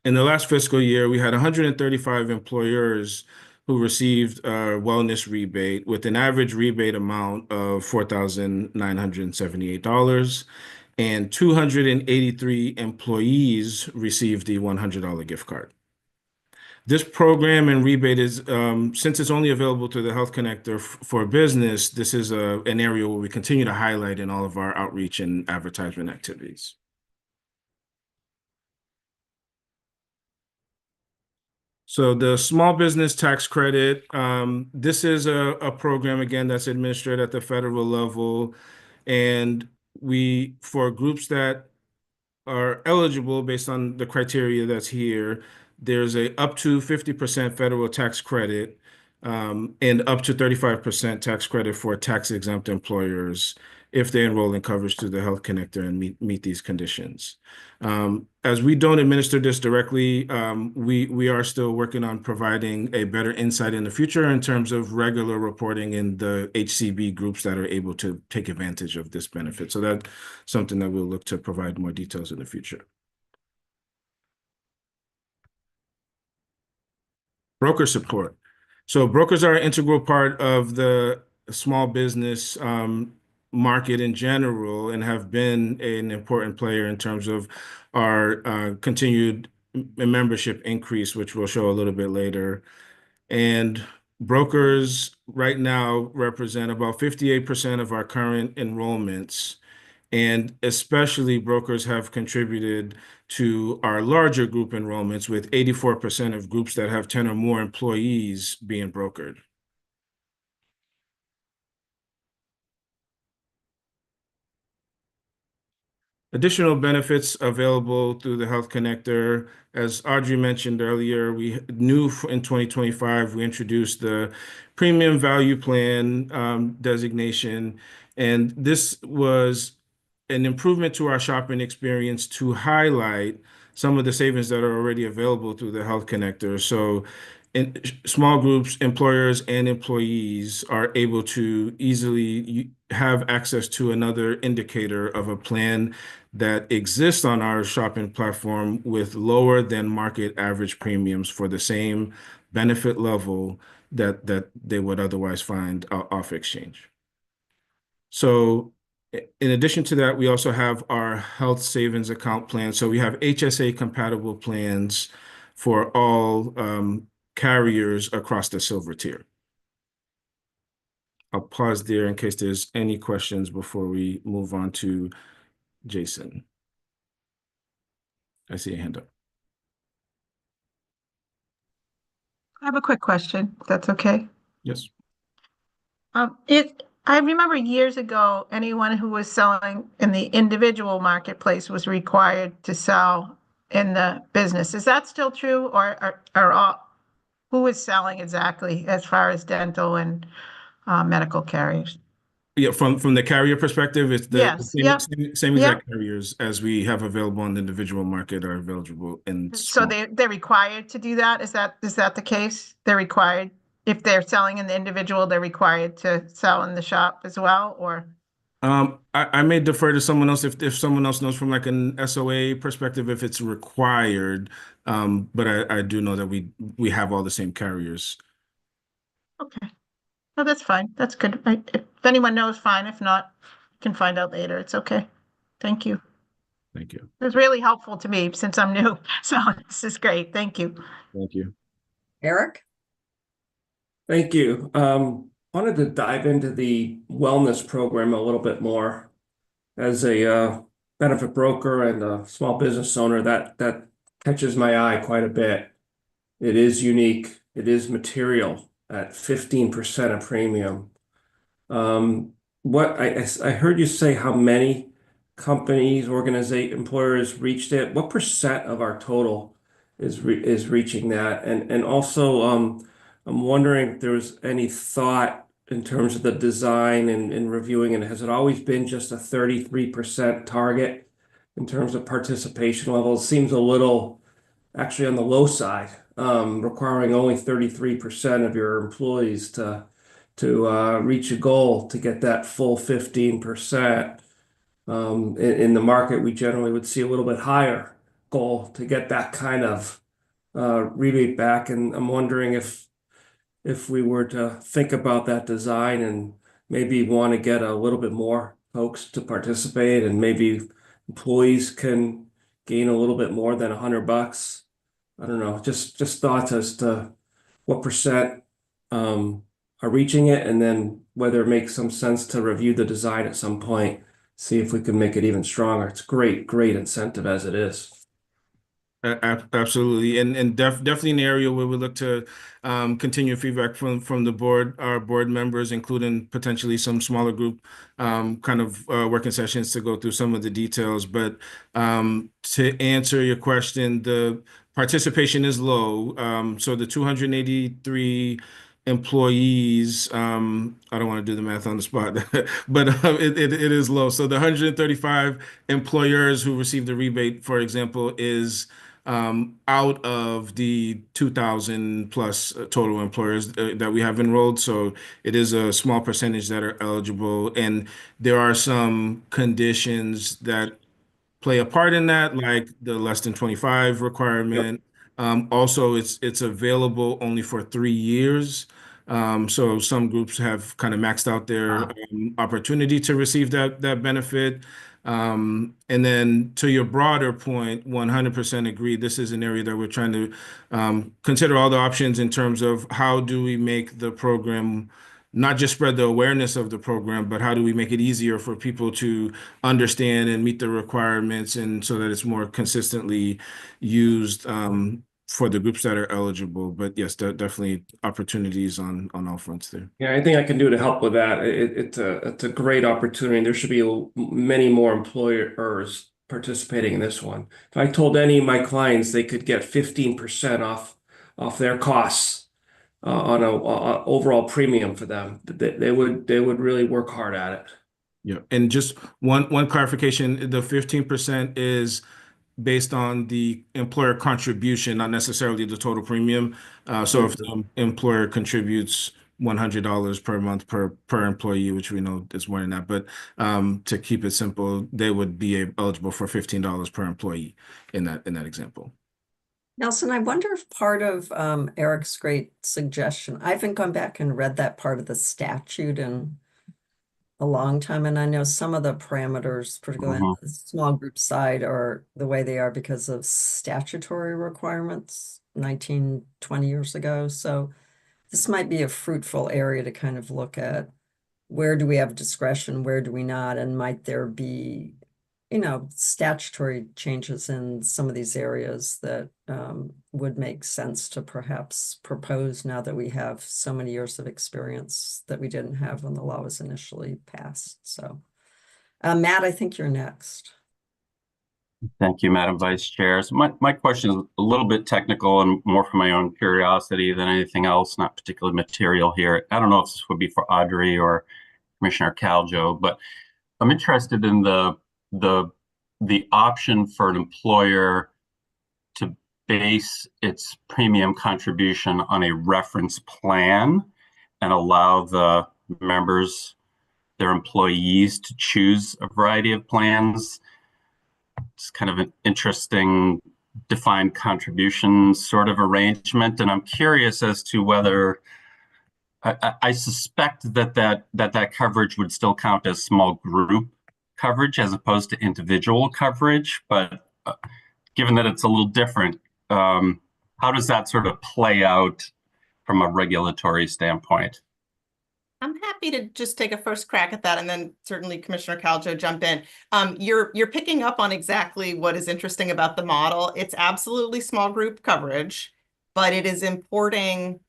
In the last fiscal year, we had 135 employers who received a wellness rebate with an average rebate amount of $4,978, and 283 employees received the $100 gift card. This program and rebate is, since it's only available to the Health Connector for business, this is an area where we continue to highlight in all of our outreach and advertisement activities. So the small business tax credit, this is a program, again, that's administered at the federal level. And for groups that are eligible based on the criteria that's here, there's a up to 50% federal tax credit, and up to 35% tax credit for tax exempt employers if they enroll in coverage through the Health Connector and meet these conditions. As we don't administer this directly, we are still working on providing a better insight in the future in terms of regular reporting in the HCB groups that are able to take advantage of this benefit. So that's something that we'll look to provide more details in the future. Broker support. So brokers are an integral part of the small business market in general and have been an important player in terms of our continued membership increase, which we'll show a little bit later. And brokers right now represent about 58% of our current enrollments. And especially brokers have contributed to our larger group enrollments, with 84% of groups that have 10 or more employees being brokered. Additional benefits available through the Health Connector. As Audrey mentioned earlier, we knew in 2025, we introduced the Premium Value Plan designation, and this was an improvement to our shopping experience to highlight some of the savings that are already available through the Health Connector. So in small groups, employers and employees are able to easily have access to another indicator of a plan that exists on our shopping platform with lower than market average premiums for the same benefit level that they would otherwise find off exchange. So in addition to that, we also have our health savings account plan. So we have HSA compatible plans for all carriers across the silver tier. I'll pause there in case there's any questions before we move on to Jason. I see a hand up. I have a quick question, if that's okay. Yes. I remember years ago, anyone who was selling in the individual marketplace was required to sell in the business. Is that still true, or who is selling exactly as far as dental and medical carriers? Yeah, from the carrier perspective, it's the Yes, yep. same exact carriers as we have available on the individual market are available in. So they're required to do that? Is that the case? They're required, if they're selling in the individual, they're required to sell in the shop as well, or? I may defer to someone else if someone else knows from like an SOA perspective if it's required. But I do know that we have all the same carriers. Okay. No, that's fine. That's good. If anyone knows, fine. If not, you can find out later. It's okay. Thank you. Thank you. It was really helpful to me since I'm new. So this is great. Thank you. Thank you. Eric? Thank you. Wanted to dive into the wellness program a little bit more. As a benefit broker and a small business owner, that catches my eye quite a bit. It is unique. It is material at 15% of premium. What I heard you say how many companies, employers reached it. What percent of our total is reaching that? And also, I'm wondering if there was any thought in terms of the design and reviewing it. Has it always been just a 33% target in terms of participation levels? Seems a little actually on the low side, requiring only 33% of your employees to reach a goal to get that full 15%. In the market, we generally would see a little bit higher goal to get that kind of rebate back. And I'm wondering if we were to think about that design and maybe want to get a little bit more folks to participate, and maybe employees can gain a little bit more than $100. I don't know, just thoughts as to what percent are reaching it, and then whether it makes some sense to review the design at some point, see if we can make it even stronger. It's great incentive as it is. Absolutely, and definitely an area where we look to continue feedback from the board, our board members, including potentially some smaller group working sessions to go through some of the details. But to answer your question, the participation is low. So the 283 employees, I don't want to do the math on the spot, but it is low. So the 135 employers who received the rebate, for example, is out of the 2,000 plus total employers that we have enrolled. So it is a small percentage that are eligible. And there are some conditions that play a part in that, like the less than 25 requirement. Also, it's available only for 3 years. So some groups have kind of maxed out their opportunity to receive that benefit. And then to your broader point, 100% agree. This is an area that we're trying to consider all the options in terms of how do we make the program not just spread the awareness of the program, but how do we make it easier for people to understand and meet the requirements, and so that it's more consistently used for the groups that are eligible. But yes, definitely opportunities on all fronts there. Yeah, anything I can do to help with that, it's a great opportunity. There should be many more employers participating in this one. If I told any of my clients they could get 15% off their costs on a overall premium for them, they would really work hard at it. Yeah, and just one clarification: the 15% is based on the employer contribution, not necessarily the total premium. So if the employer contributes $100 per month per employee, which we know is more than that, but to keep it simple, they would be eligible for $15 per employee in that example. Nelson, I wonder if part of Eric's great suggestion, I haven't gone back and read that part of the statute in a long time, and I know some of the parameters, particularly on the small group side, are the way they are because of statutory requirements 19, 20 years ago. So this might be a fruitful area to kind of look at, where do we have discretion, where do we not, and might there be, statutory changes in some of these areas that would make sense to perhaps propose now that we have so many years of experience that we didn't have when the law was initially passed. So, Matt, I think you're next. Thank you, Madam Vice Chair. So my question is a little bit technical and more for my own curiosity than anything else, not particularly material here. I don't know if this would be for Audrey or Commissioner Caljo, but I'm interested in the option for an employer to base its premium contribution on a reference plan and allow the members, their employees, to choose a variety of plans. It's kind of an interesting defined contribution sort of arrangement, and I'm curious as to whether I suspect that coverage would still count as small group coverage as opposed to individual coverage, but given that it's a little different, how does that sort of play out from a regulatory standpoint? I'm happy to just take a first crack at that, and then certainly Commissioner Caljo jump in. You're picking up on exactly what is interesting about the model. It's absolutely small group coverage, but it is importing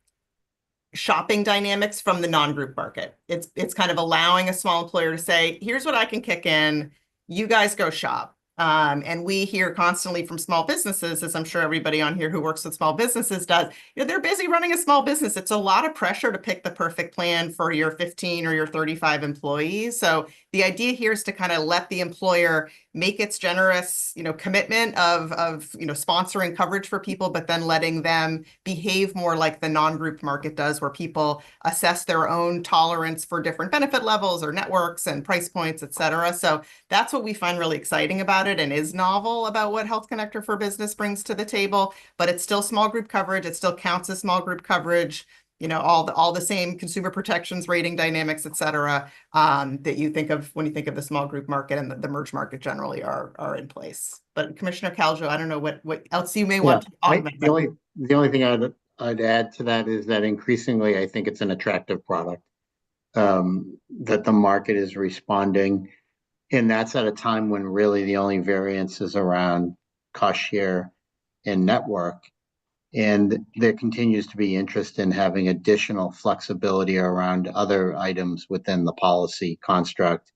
shopping dynamics from the non-group market. It's kind of allowing a small employer to say, here's what I can kick in, you guys go shop. And we hear constantly from small businesses, as I'm sure everybody on here who works with small businesses does, they're busy running a small business. It's a lot of pressure to pick the perfect plan for your 15 or your 35 employees. So the idea here is to kind of let the employer make its generous, commitment of sponsoring coverage for people, but then letting them behave more like the non-group market does, where people assess their own tolerance for different benefit levels or networks and price points, et cetera. So that's what we find really exciting about it and is novel about what Health Connector for Business brings to the table, but it's still small group coverage. It still counts as small group coverage. All the same consumer protections, rating dynamics, et cetera, that you think of when you think of the small group market and the merge market generally are in place. But Commissioner Caljo, I don't know what else you may want to augment. The only thing I'd add to that is that increasingly I think it's an attractive product, that the market is responding, and that's at a time when really the only variance is around cost share and network. And there continues to be interest in having additional flexibility around other items within the policy construct,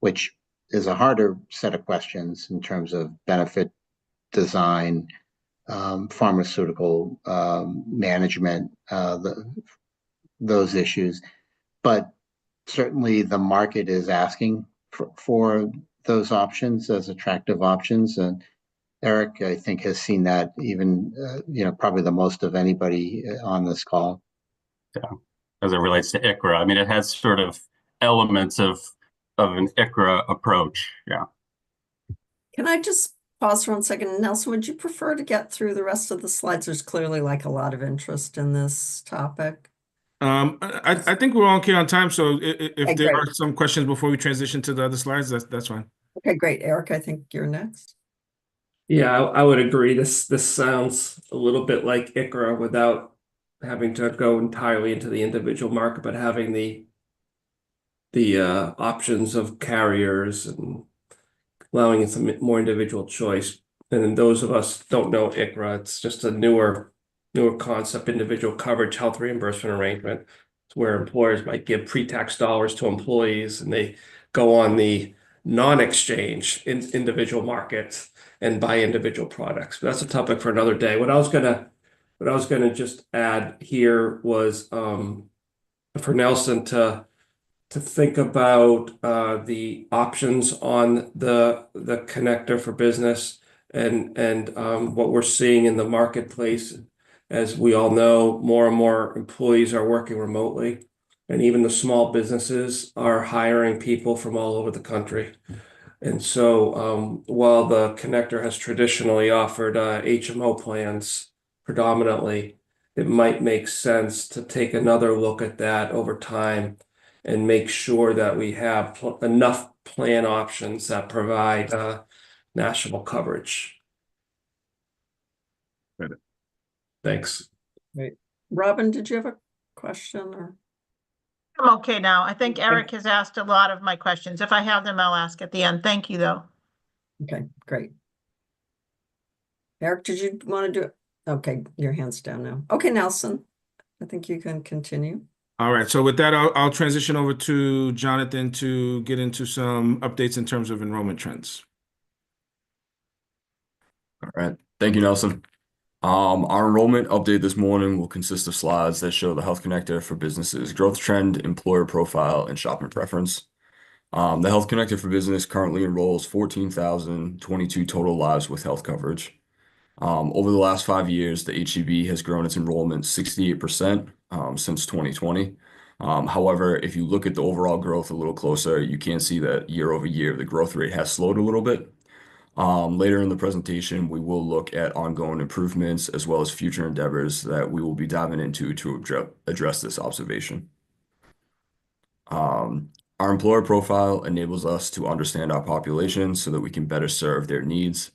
which is a harder set of questions in terms of benefit design, pharmaceutical management, those issues. But certainly the market is asking for those options as attractive options. And Eric, I think, has seen that even, probably the most of anybody on this call. Yeah, as it relates to ICHRA, I mean, it has sort of elements of an ICHRA approach. Yeah. Can I just pause for 1 second? Nelson, would you prefer to get through the rest of the slides? There's clearly like a lot of interest in this topic. I think we're okay on time. So if Okay, there great. are some questions before we transition to the other slides, that's fine. Okay, great. Eric, I think you're next. Yeah, I would agree. This sounds a little bit like ICHRA without having to go entirely into the individual market, but having the options of carriers and allowing it some more individual choice. And then those of us don't know ICHRA, it's just a newer concept, individual coverage, health reimbursement arrangement. It's where employers might give pre-tax dollars to employees and they go on the non-exchange individual markets and buy individual products. But that's a topic for another day. What I was gonna just add here was for Nelson to think about the options on the connector for business and what we're seeing in the marketplace. As we all know, more and more employees are working remotely, and even the small businesses are hiring people from all over the country. And so while the connector has traditionally offered HMO plans predominantly, it might make sense to take another look at that over time and make sure that we have enough plan options that provide national coverage. Thanks. Great. Robin, did you have a question or? I'm okay now. I think Eric has asked a lot of my questions. If I have them, I'll ask at the end. Thank you, though. Okay, great. Eric, did you want to do it? Okay, your hand's down now. Okay, Nelson, I think you can continue. All right. So with that, I'll transition over to Jonathan to get into some updates in terms of enrollment trends. All right. Thank you, Nelson. Our enrollment update this morning will consist of slides that show the Health Connector for Businesses growth trend, employer profile, and shopping preference. The Health Connector for Business currently enrolls 14,022 total lives with health coverage. Over the last 5 years, the HCB has grown its enrollment 68% since 2020. However, if you look at the overall growth a little closer, you can see that year over year, the growth rate has slowed a little bit. Later in the presentation, we will look at ongoing improvements as well as future endeavors that we will be diving into to address this observation. Our employer profile enables us to understand our population so that we can better serve their needs.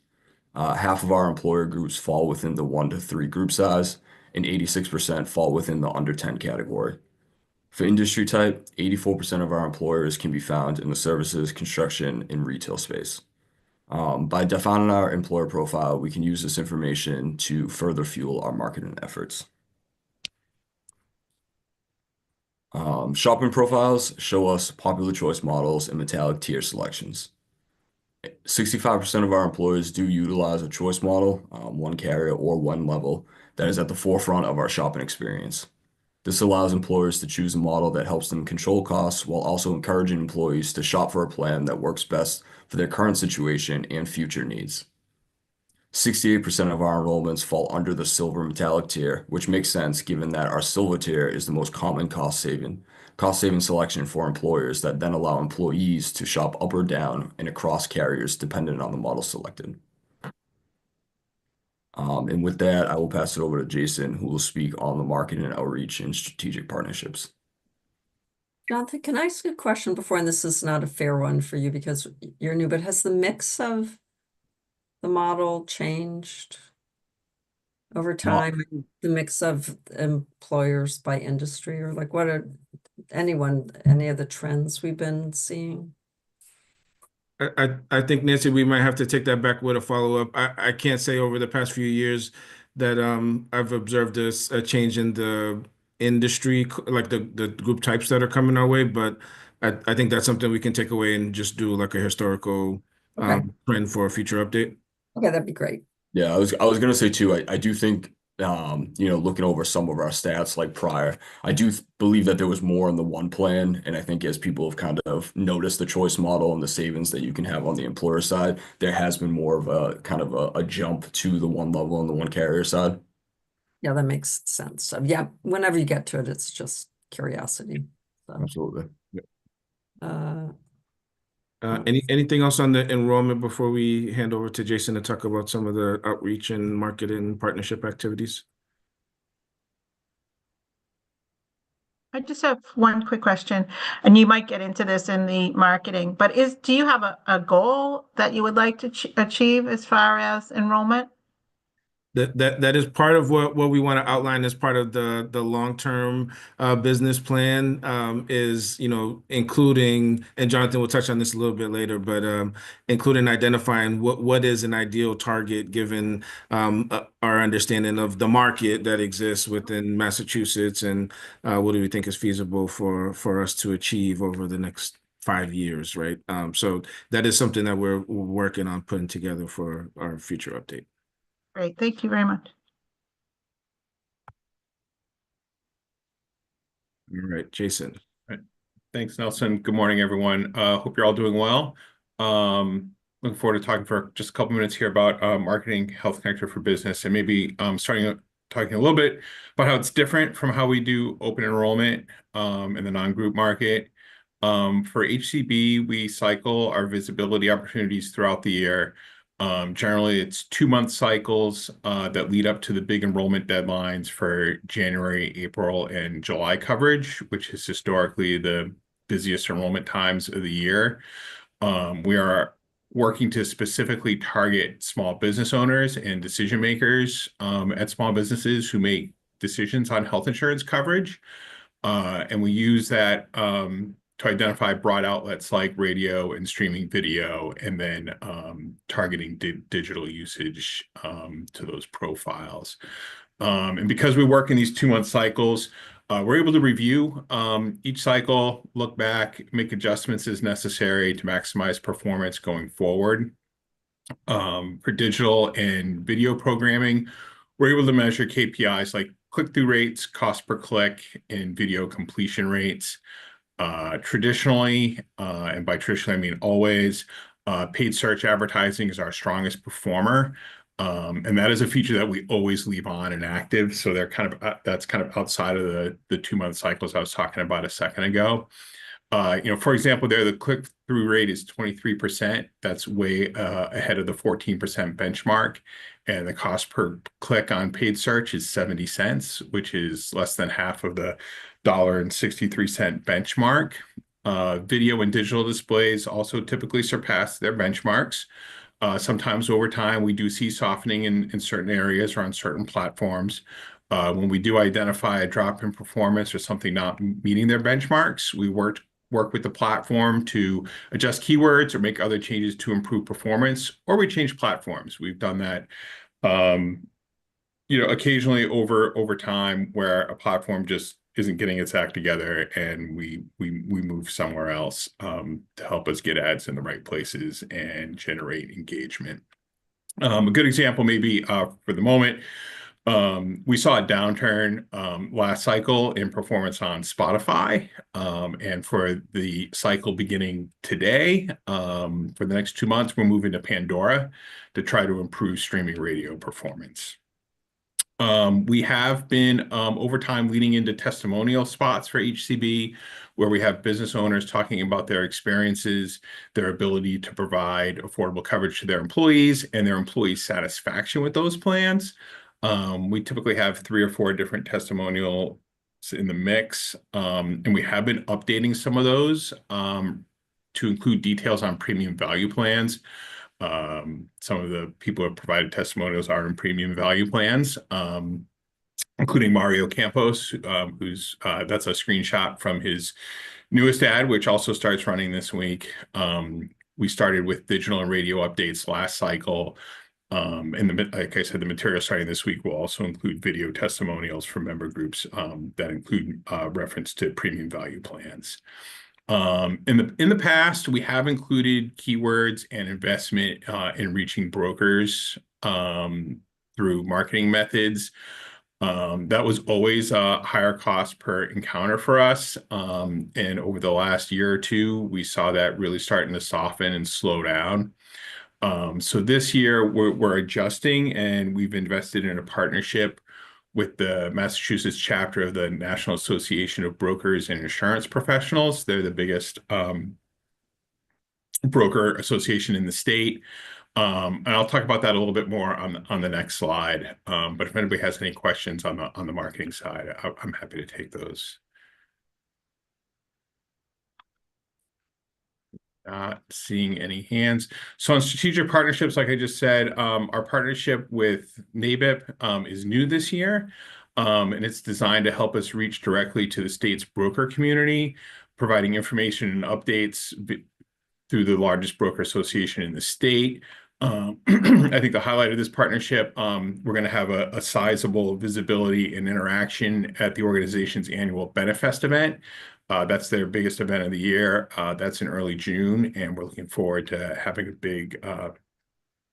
Half of our employer groups fall within the 1 to 3 group size, and 86% fall within the under 10 category. For industry type, 84% of our employers can be found in the services, construction, and retail space. By defining our employer profile, we can use this information to further fuel our marketing efforts. Shopping profiles show us popular choice models and metallic tier selections. 65% of our employers do utilize a choice model, one carrier or one level, that is at the forefront of our shopping experience. This allows employers to choose a model that helps them control costs while also encouraging employees to shop for a plan that works best for their current situation and future needs. 68% of our enrollments fall under the silver metallic tier, which makes sense given that our silver tier is the most common cost-saving selection for employers that then allow employees to shop up or down and across carriers dependent on the model selected. And with that, I will pass it over to Jason, who will speak on the marketing and outreach and strategic partnerships. Jonathan, can I ask a question before, and this is not a fair one for you because you're new, but has the mix of the model changed over time? The mix of employers by industry, or like what are any of the trends we've been seeing? I think, Nancy, we might have to take that back with a follow-up. I can't say over the past few years that I've observed a change in the industry, like the group types that are coming our way, but I think that's something we can take away and just do like a historical trend for a future update. Okay, that'd be great. Yeah, I was gonna say too, I do think looking over some of our stats like prior, I do believe that there was more in the one plan. And I think as people have kind of noticed the choice model and the savings that you can have on the employer side, there has been more of a kind of a jump to the one level and the one carrier side. Yeah, that makes sense. So, yeah, whenever you get to it, it's just curiosity. So, Absolutely. Anything else on the enrollment before we hand over to Jason to talk about some of the outreach and marketing partnership activities? I just have one quick question, and you might get into this in the marketing, but do you have a goal that you would like to achieve as far as enrollment? That is part of what we want to outline as part of the long-term business plan, is including, and Jonathan will touch on this a little bit later, but including identifying what is an ideal target given our understanding of the market that exists within Massachusetts, and what do we think is feasible for us to achieve over the next 5 years, right? So that is something that we're working on putting together for our future update. Great, thank you very much. All right, Jason. Thanks, Nelson. Good morning, everyone. Hope you're all doing well. Looking forward to talking for just a couple minutes here about marketing Health Connector for Business, and maybe talking a little bit about how it's different from how we do open enrollment in the non-group market. For HCB, we cycle our visibility opportunities throughout the year. Generally, it's 2-month cycles that lead up to the big enrollment deadlines for January, April, and July coverage, which is historically the busiest enrollment times of the year. We are working to specifically target small business owners and decision makers at small businesses who make decisions on health insurance coverage. And we use that to identify broad outlets like radio and streaming video, and then targeting digital usage to those profiles. And because we work in these 2-month cycles, we're able to review each cycle, look back, make adjustments as necessary to maximize performance going forward. For digital and video programming, we're able to measure KPIs like click-through rates, cost per click, and video completion rates. Traditionally, and by traditionally I mean always, paid search advertising is our strongest performer. And that is a feature that we always leave on and active. So that's kind of outside of the 2-month cycles I was talking about a second ago. For example, there the click-through rate is 23%. That's way ahead of the 14% benchmark. And the cost per click on paid search is 70 cents, which is less than half of the $1.63 benchmark. Video and digital displays also typically surpass their benchmarks. Sometimes over time, we do see softening in certain areas or on certain platforms. When we do identify a drop in performance or something not meeting their benchmarks, we work work with the platform to adjust keywords or make other changes to improve performance, or we change platforms. We've done that, occasionally over time, where a platform just isn't getting its act together, and we move somewhere else to help us get ads in the right places and generate engagement. A good example, maybe for the moment, we saw a downturn last cycle in performance on Spotify, and for the cycle beginning today, for the next 2 months, we're moving to Pandora to try to improve streaming radio performance. We have been over time leading into testimonial spots for HCB, where we have business owners talking about their experiences, their ability to provide affordable coverage to their employees, and their employee satisfaction with those plans. We typically have 3 or 4 different testimonials in the mix, and we have been updating some of those to include details on premium value plans. Some of the people who have provided testimonials are in premium value plans, including Mario Campos, who's that's a screenshot from his newest ad, which also starts running this week. We started with digital and radio updates last cycle. And like I said, the material starting this week will also include video testimonials from member groups that include reference to premium value plans. In the past, we have included keywords and investment in reaching brokers through marketing methods. That was always a higher cost per encounter for us. And over the last year or two, we saw that really starting to soften and slow down. So this year we're adjusting, and we've invested in a partnership with the Massachusetts chapter of the National Association of Brokers and Insurance Professionals. They're the biggest broker association in the state. And I'll talk about that a little bit more on the next slide. But if anybody has any questions on the marketing side, I'm happy to take those. Not seeing any hands. So on strategic partnerships, like I just said, our partnership with NABIP is new this year, and it's designed to help us reach directly to the state's broker community, providing information and updates through the largest broker association in the state. I think the highlight of this partnership, we're going to have a sizable visibility and interaction at the organization's annual Benefest event. That's their biggest event of the year. That's in early June, and we're looking forward to having a big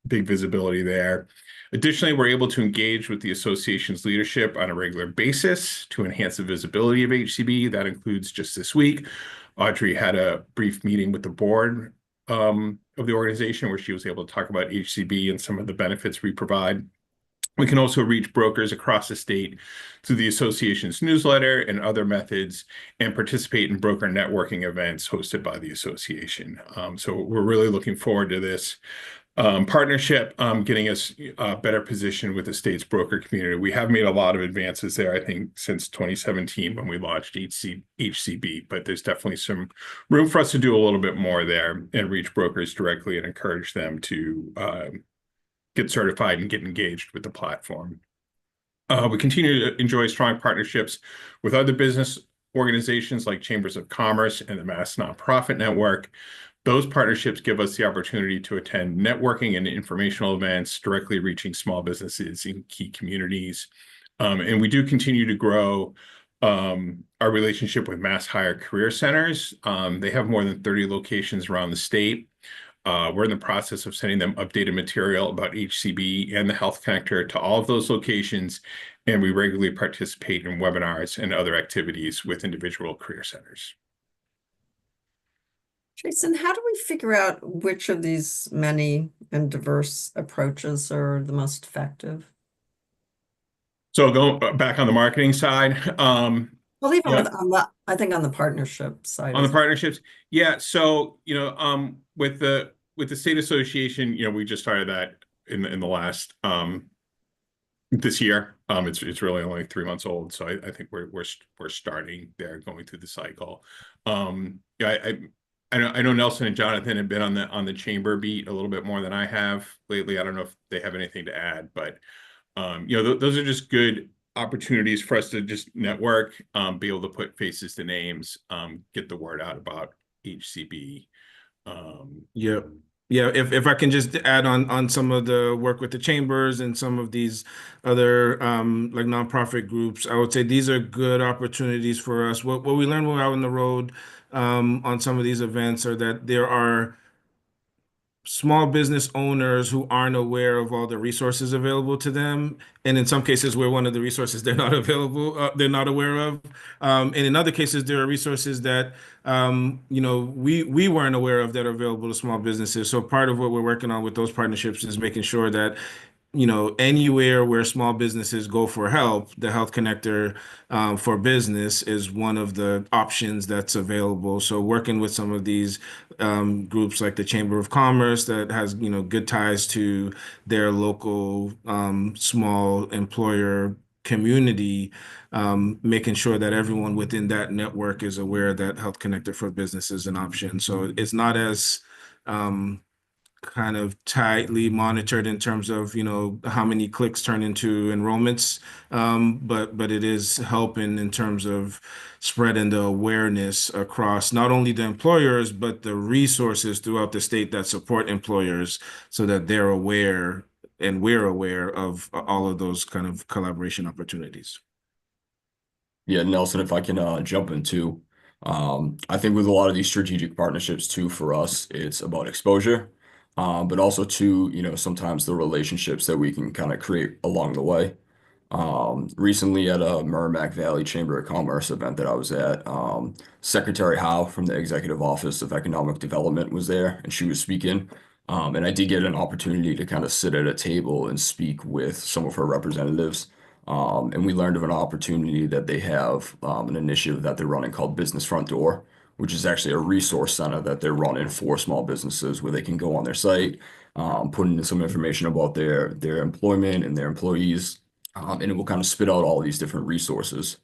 visibility there. Additionally, we're able to engage with the association's leadership on a regular basis to enhance the visibility of HCB. That includes just this week, Audrey had a brief meeting with the board of the organization where she was able to talk about HCB and some of the benefits we provide. We can also reach brokers across the state through the association's newsletter and other methods, and participate in broker networking events hosted by the association. So we're really looking forward to this partnership, getting us better positioned with the state's broker community. We have made a lot of advances there, I think, since 2017 when we launched HCB, but there's definitely some room for us to do a little bit more there and reach brokers directly and encourage them to get certified and get engaged with the platform. We continue to enjoy strong partnerships with other business organizations like Chambers of Commerce and the Mass Nonprofit Network. Those partnerships give us the opportunity to attend networking and informational events, directly reaching small businesses in key communities. And we do continue to grow our relationship with Mass Hire Career Centers. They have more than 30 locations around the state. We're in the process of sending them updated material about HCB and the Health Connector to all of those locations, and we regularly participate in webinars and other activities with individual career centers. Jason, how do we figure out which of these many and diverse approaches are the most effective? So going back on the marketing side, well, even I think on the partnership side. On the partnerships, yeah. So with the state association, we just started that in the last this year. It's really only 3 months old, so I think we're starting there, going through the cycle. I know Nelson and Jonathan have been on the chamber beat a little bit more than I have lately. I don't know if they have anything to add, but those are just good opportunities for us to just network, be able to put faces to names, get the word out about HCB. Yep. Yeah, if I can just add on some of the work with the chambers and some of these other like nonprofit groups, I would say these are good opportunities for us. What we learned when we're out on the road on some of these events are that there are small business owners who aren't aware of all the resources available to them, and in some cases we're one of the resources they're not they're not aware of, and in other cases there are resources that we weren't aware of that are available to small businesses. So part of what we're working on with those partnerships is making sure that anywhere where small businesses go for help, the Health Connector for Business is one of the options that's available. So working with some of these groups like the Chamber of Commerce that has, good ties to their local small employer community, making sure that everyone within that network is aware that Health Connector for Business is an option. So it's not as kind of tightly monitored in terms of how many clicks turn into enrollments, but it is helping in terms of spreading the awareness across not only the employers but the resources throughout the state that support employers, so that they're aware and we're aware of all of those kind of collaboration opportunities. Yeah, Nelson, if I can jump in too. I think with a lot of these strategic partnerships too, for us, it's about exposure, but also too, sometimes the relationships that we can kind of create along the way. Recently at a Merrimack Valley Chamber of Commerce event that I was at, Secretary Howe from the Executive Office of Economic Development was there, and she was speaking. And I did get an opportunity to kind of sit at a table and speak with some of her representatives. And we learned of an opportunity that they have, an initiative that they're running called Business Front Door, which is actually a resource center that they're running for small businesses where they can go on their site, put in some information about their employment and their employees, and it will kind of spit out all these different resources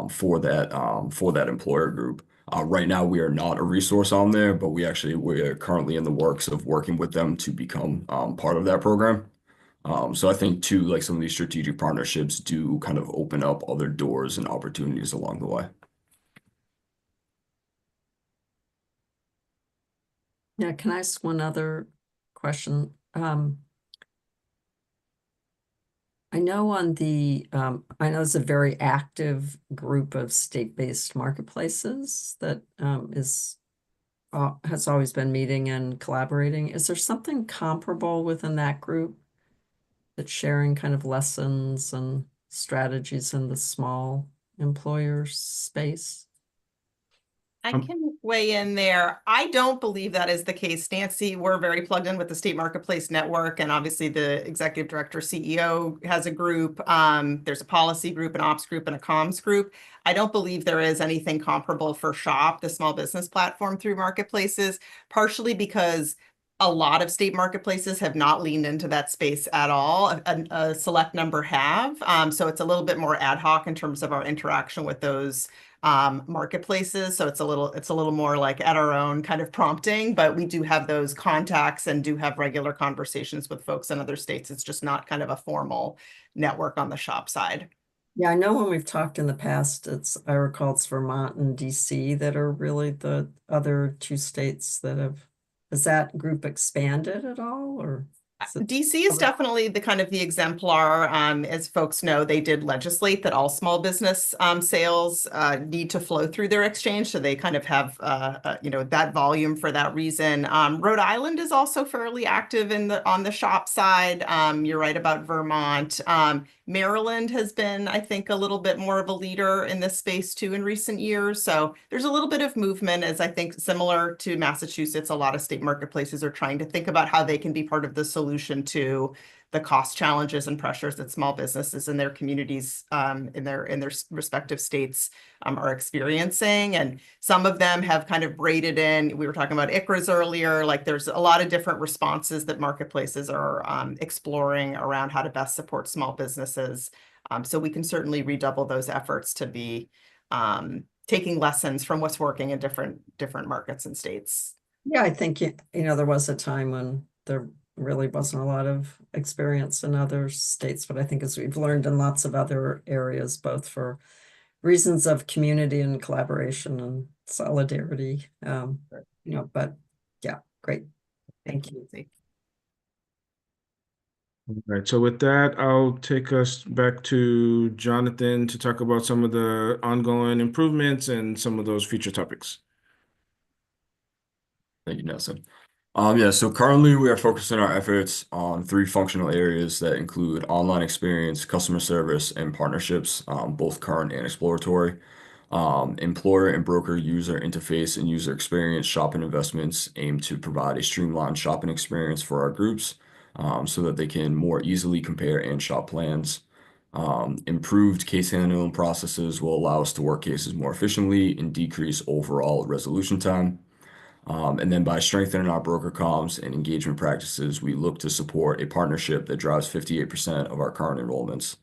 for that employer group. Right now, we are not a resource on there, but we're currently in the works of working with them to become part of that program. So I think too, like some of these strategic partnerships do kind of open up other doors and opportunities along the way. Yeah, can I ask one other question? I know I know it's a very active group of state-based marketplaces that has always been meeting and collaborating. Is there something comparable within that group that's sharing kind of lessons and strategies in the small employer space? I can weigh in there. I don't believe that is the case, Nancy. We're very plugged in with the State Marketplace Network, and obviously the executive director, CEO has a group. There's a policy group, an ops group, and a comms group. I don't believe there is anything comparable for SHOP, the small business platform through marketplaces, partially because a lot of state marketplaces have not leaned into that space at all. A select number have. So it's a little bit more ad hoc in terms of our interaction with those marketplaces. So it's a little more like at our own kind of prompting, but we do have those contacts and do have regular conversations with folks in other states. It's just not kind of a formal network on the SHOP side. Yeah, I know when we've talked in the past, I recall it's Vermont and DC that are really the other two states that has that group expanded at all, or? DC is definitely the exemplar. As folks know, they did legislate that all small business sales need to flow through their exchange. So they kind of have that volume for that reason. Rhode Island is also fairly active on the SHOP side. You're right about Vermont. Maryland has been, I think, a little bit more of a leader in this space too in recent years. So there's a little bit of movement, as I think similar to Massachusetts. A lot of state marketplaces are trying to think about how they can be part of the solution to the cost challenges and pressures that small businesses in their communities, in their respective states are experiencing. And some of them have kind of braided in. We were talking about ICRAs earlier. Like there's a lot of different responses that marketplaces are exploring around how to best support small businesses. So we can certainly redouble those efforts to be taking lessons from what's working in different markets and states. Yeah, I think there was a time when there really wasn't a lot of experience in other states, but I think as we've learned in lots of other areas, both for reasons of community and collaboration and solidarity, but yeah, great. Thank you. All right, so with that, I'll take us back to Jonathan to talk about some of the ongoing improvements and some of those future topics. Thank you, Nelson. So currently we are focusing our efforts on 3 functional areas that include online experience, customer service, and partnerships, both current and exploratory. Employer and broker user interface and user experience shopping investments aim to provide a streamlined shopping experience for our groups, so that they can more easily compare and shop plans. Improved case handling processes will allow us to work cases more efficiently and decrease overall resolution time. And then by strengthening our broker comms and engagement practices, we look to support a partnership that drives 58% of our current enrollments.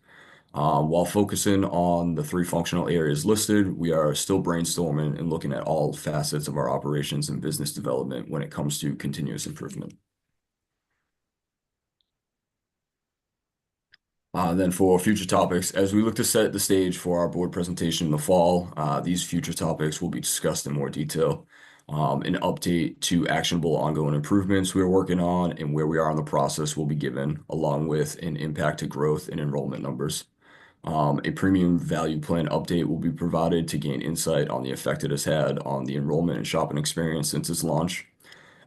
While focusing on the 3 functional areas listed, we are still brainstorming and looking at all facets of our operations and business development when it comes to continuous improvement. Then for future topics, as we look to set the stage for our board presentation in the fall, these future topics will be discussed in more detail. An update to actionable ongoing improvements we are working on and where we are in the process will be given, along with an impact to growth and enrollment numbers. A premium value plan update will be provided to gain insight on the effect it has had on the enrollment and shopping experience since its launch.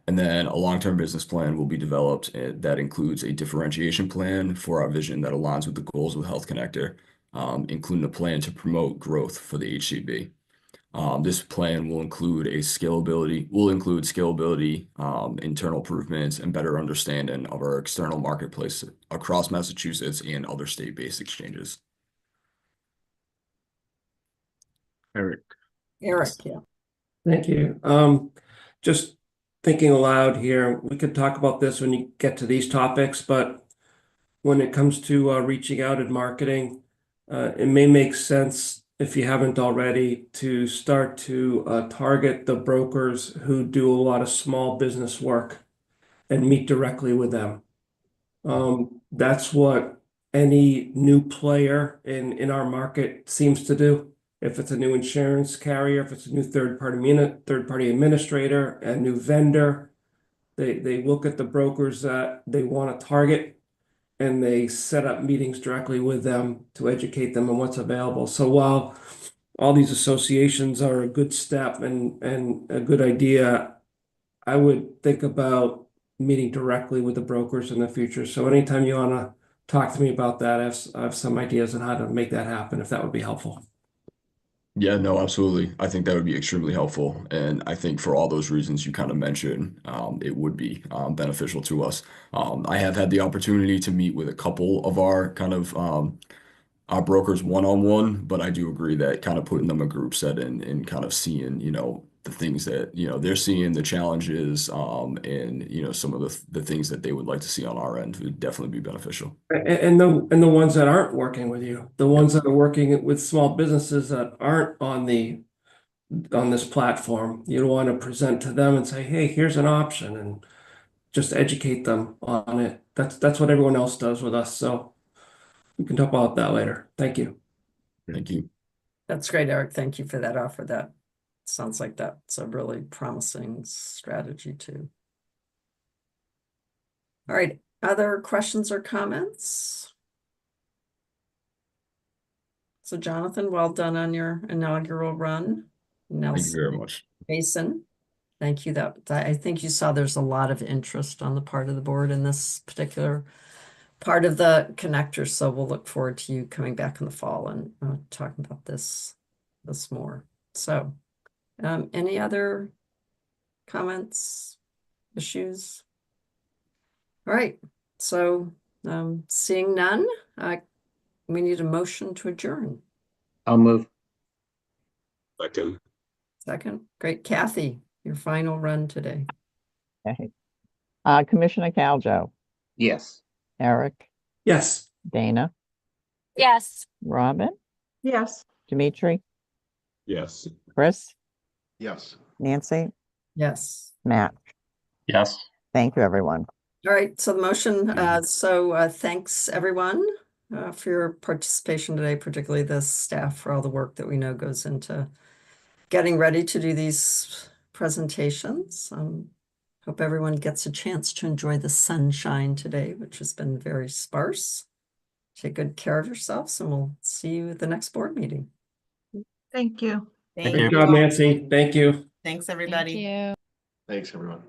And then a long-term business plan will be developed that includes a differentiation plan for our vision that aligns with the goals of Health Connector, including a plan to promote growth for the HCB. This plan will include scalability, internal improvements, and better understanding of our external marketplace across Massachusetts and other state-based exchanges. Eric, yeah. Thank you. Just thinking aloud here, we could talk about this when you get to these topics, but when it comes to reaching out and marketing, it may make sense, if you haven't already, to start to target the brokers who do a lot of small business work and meet directly with them. That's what any new player in our market seems to do. If it's a new insurance carrier, if it's a new third-party administrator, a new vendor, they look at the brokers that they want to target, and they set up meetings directly with them to educate them on what's available. So while all these associations are a good step and a good idea, I would think about meeting directly with the brokers in the future. So anytime you want to talk to me about that, I have some ideas on how to make that happen, if that would be helpful. Yeah, no, absolutely. I think that would be extremely helpful. And I think for all those reasons you kind of mentioned, it would be beneficial to us. I have had the opportunity to meet with a couple of our kind of our brokers one-on-one, but I do agree that kind of putting them in a group setting and kind of seeing, the things that, they're seeing, the challenges, and, some of the things that they would like to see on our end would definitely be beneficial. And the ones that aren't working with you, the ones that are working with small businesses that aren't on this platform, you want to present to them and say, hey, here's an option, and just educate them on it. That's what everyone else does with us. So we can talk about that later. Thank you. Thank you. That's great, Eric. Thank you for that offer. That sounds like that's a really promising strategy too. All right, other questions or comments? So Jonathan, well done on your inaugural run. Nelson, Thank you very much. Mason, thank you. I think you saw there's a lot of interest on the part of the board in this particular part of the connector. So we'll look forward to you coming back in the fall and talking about this more. So any other comments, issues? All right, so seeing none, we need a motion to adjourn. I'll move. Second, great. Kathy, your final run today. Okay. Commissioner Caljo, Yes. Eric, Yes. Dana, Yes. Robin, Yes. Dimitri, Yes. Chris, Yes. Nancy, Yes. Matt. Yes. Thank you, everyone. All right, so the motion, thanks everyone for your participation today, particularly the staff for all the work that we know goes into getting ready to do these presentations. Hope everyone gets a chance to enjoy the sunshine today, which has been very sparse. Take good care of yourselves, and we'll see you at the next board meeting. Thank you. Thank Good you. job, Nancy. Thank you. Thanks, Thank everybody. you. Thanks, everyone.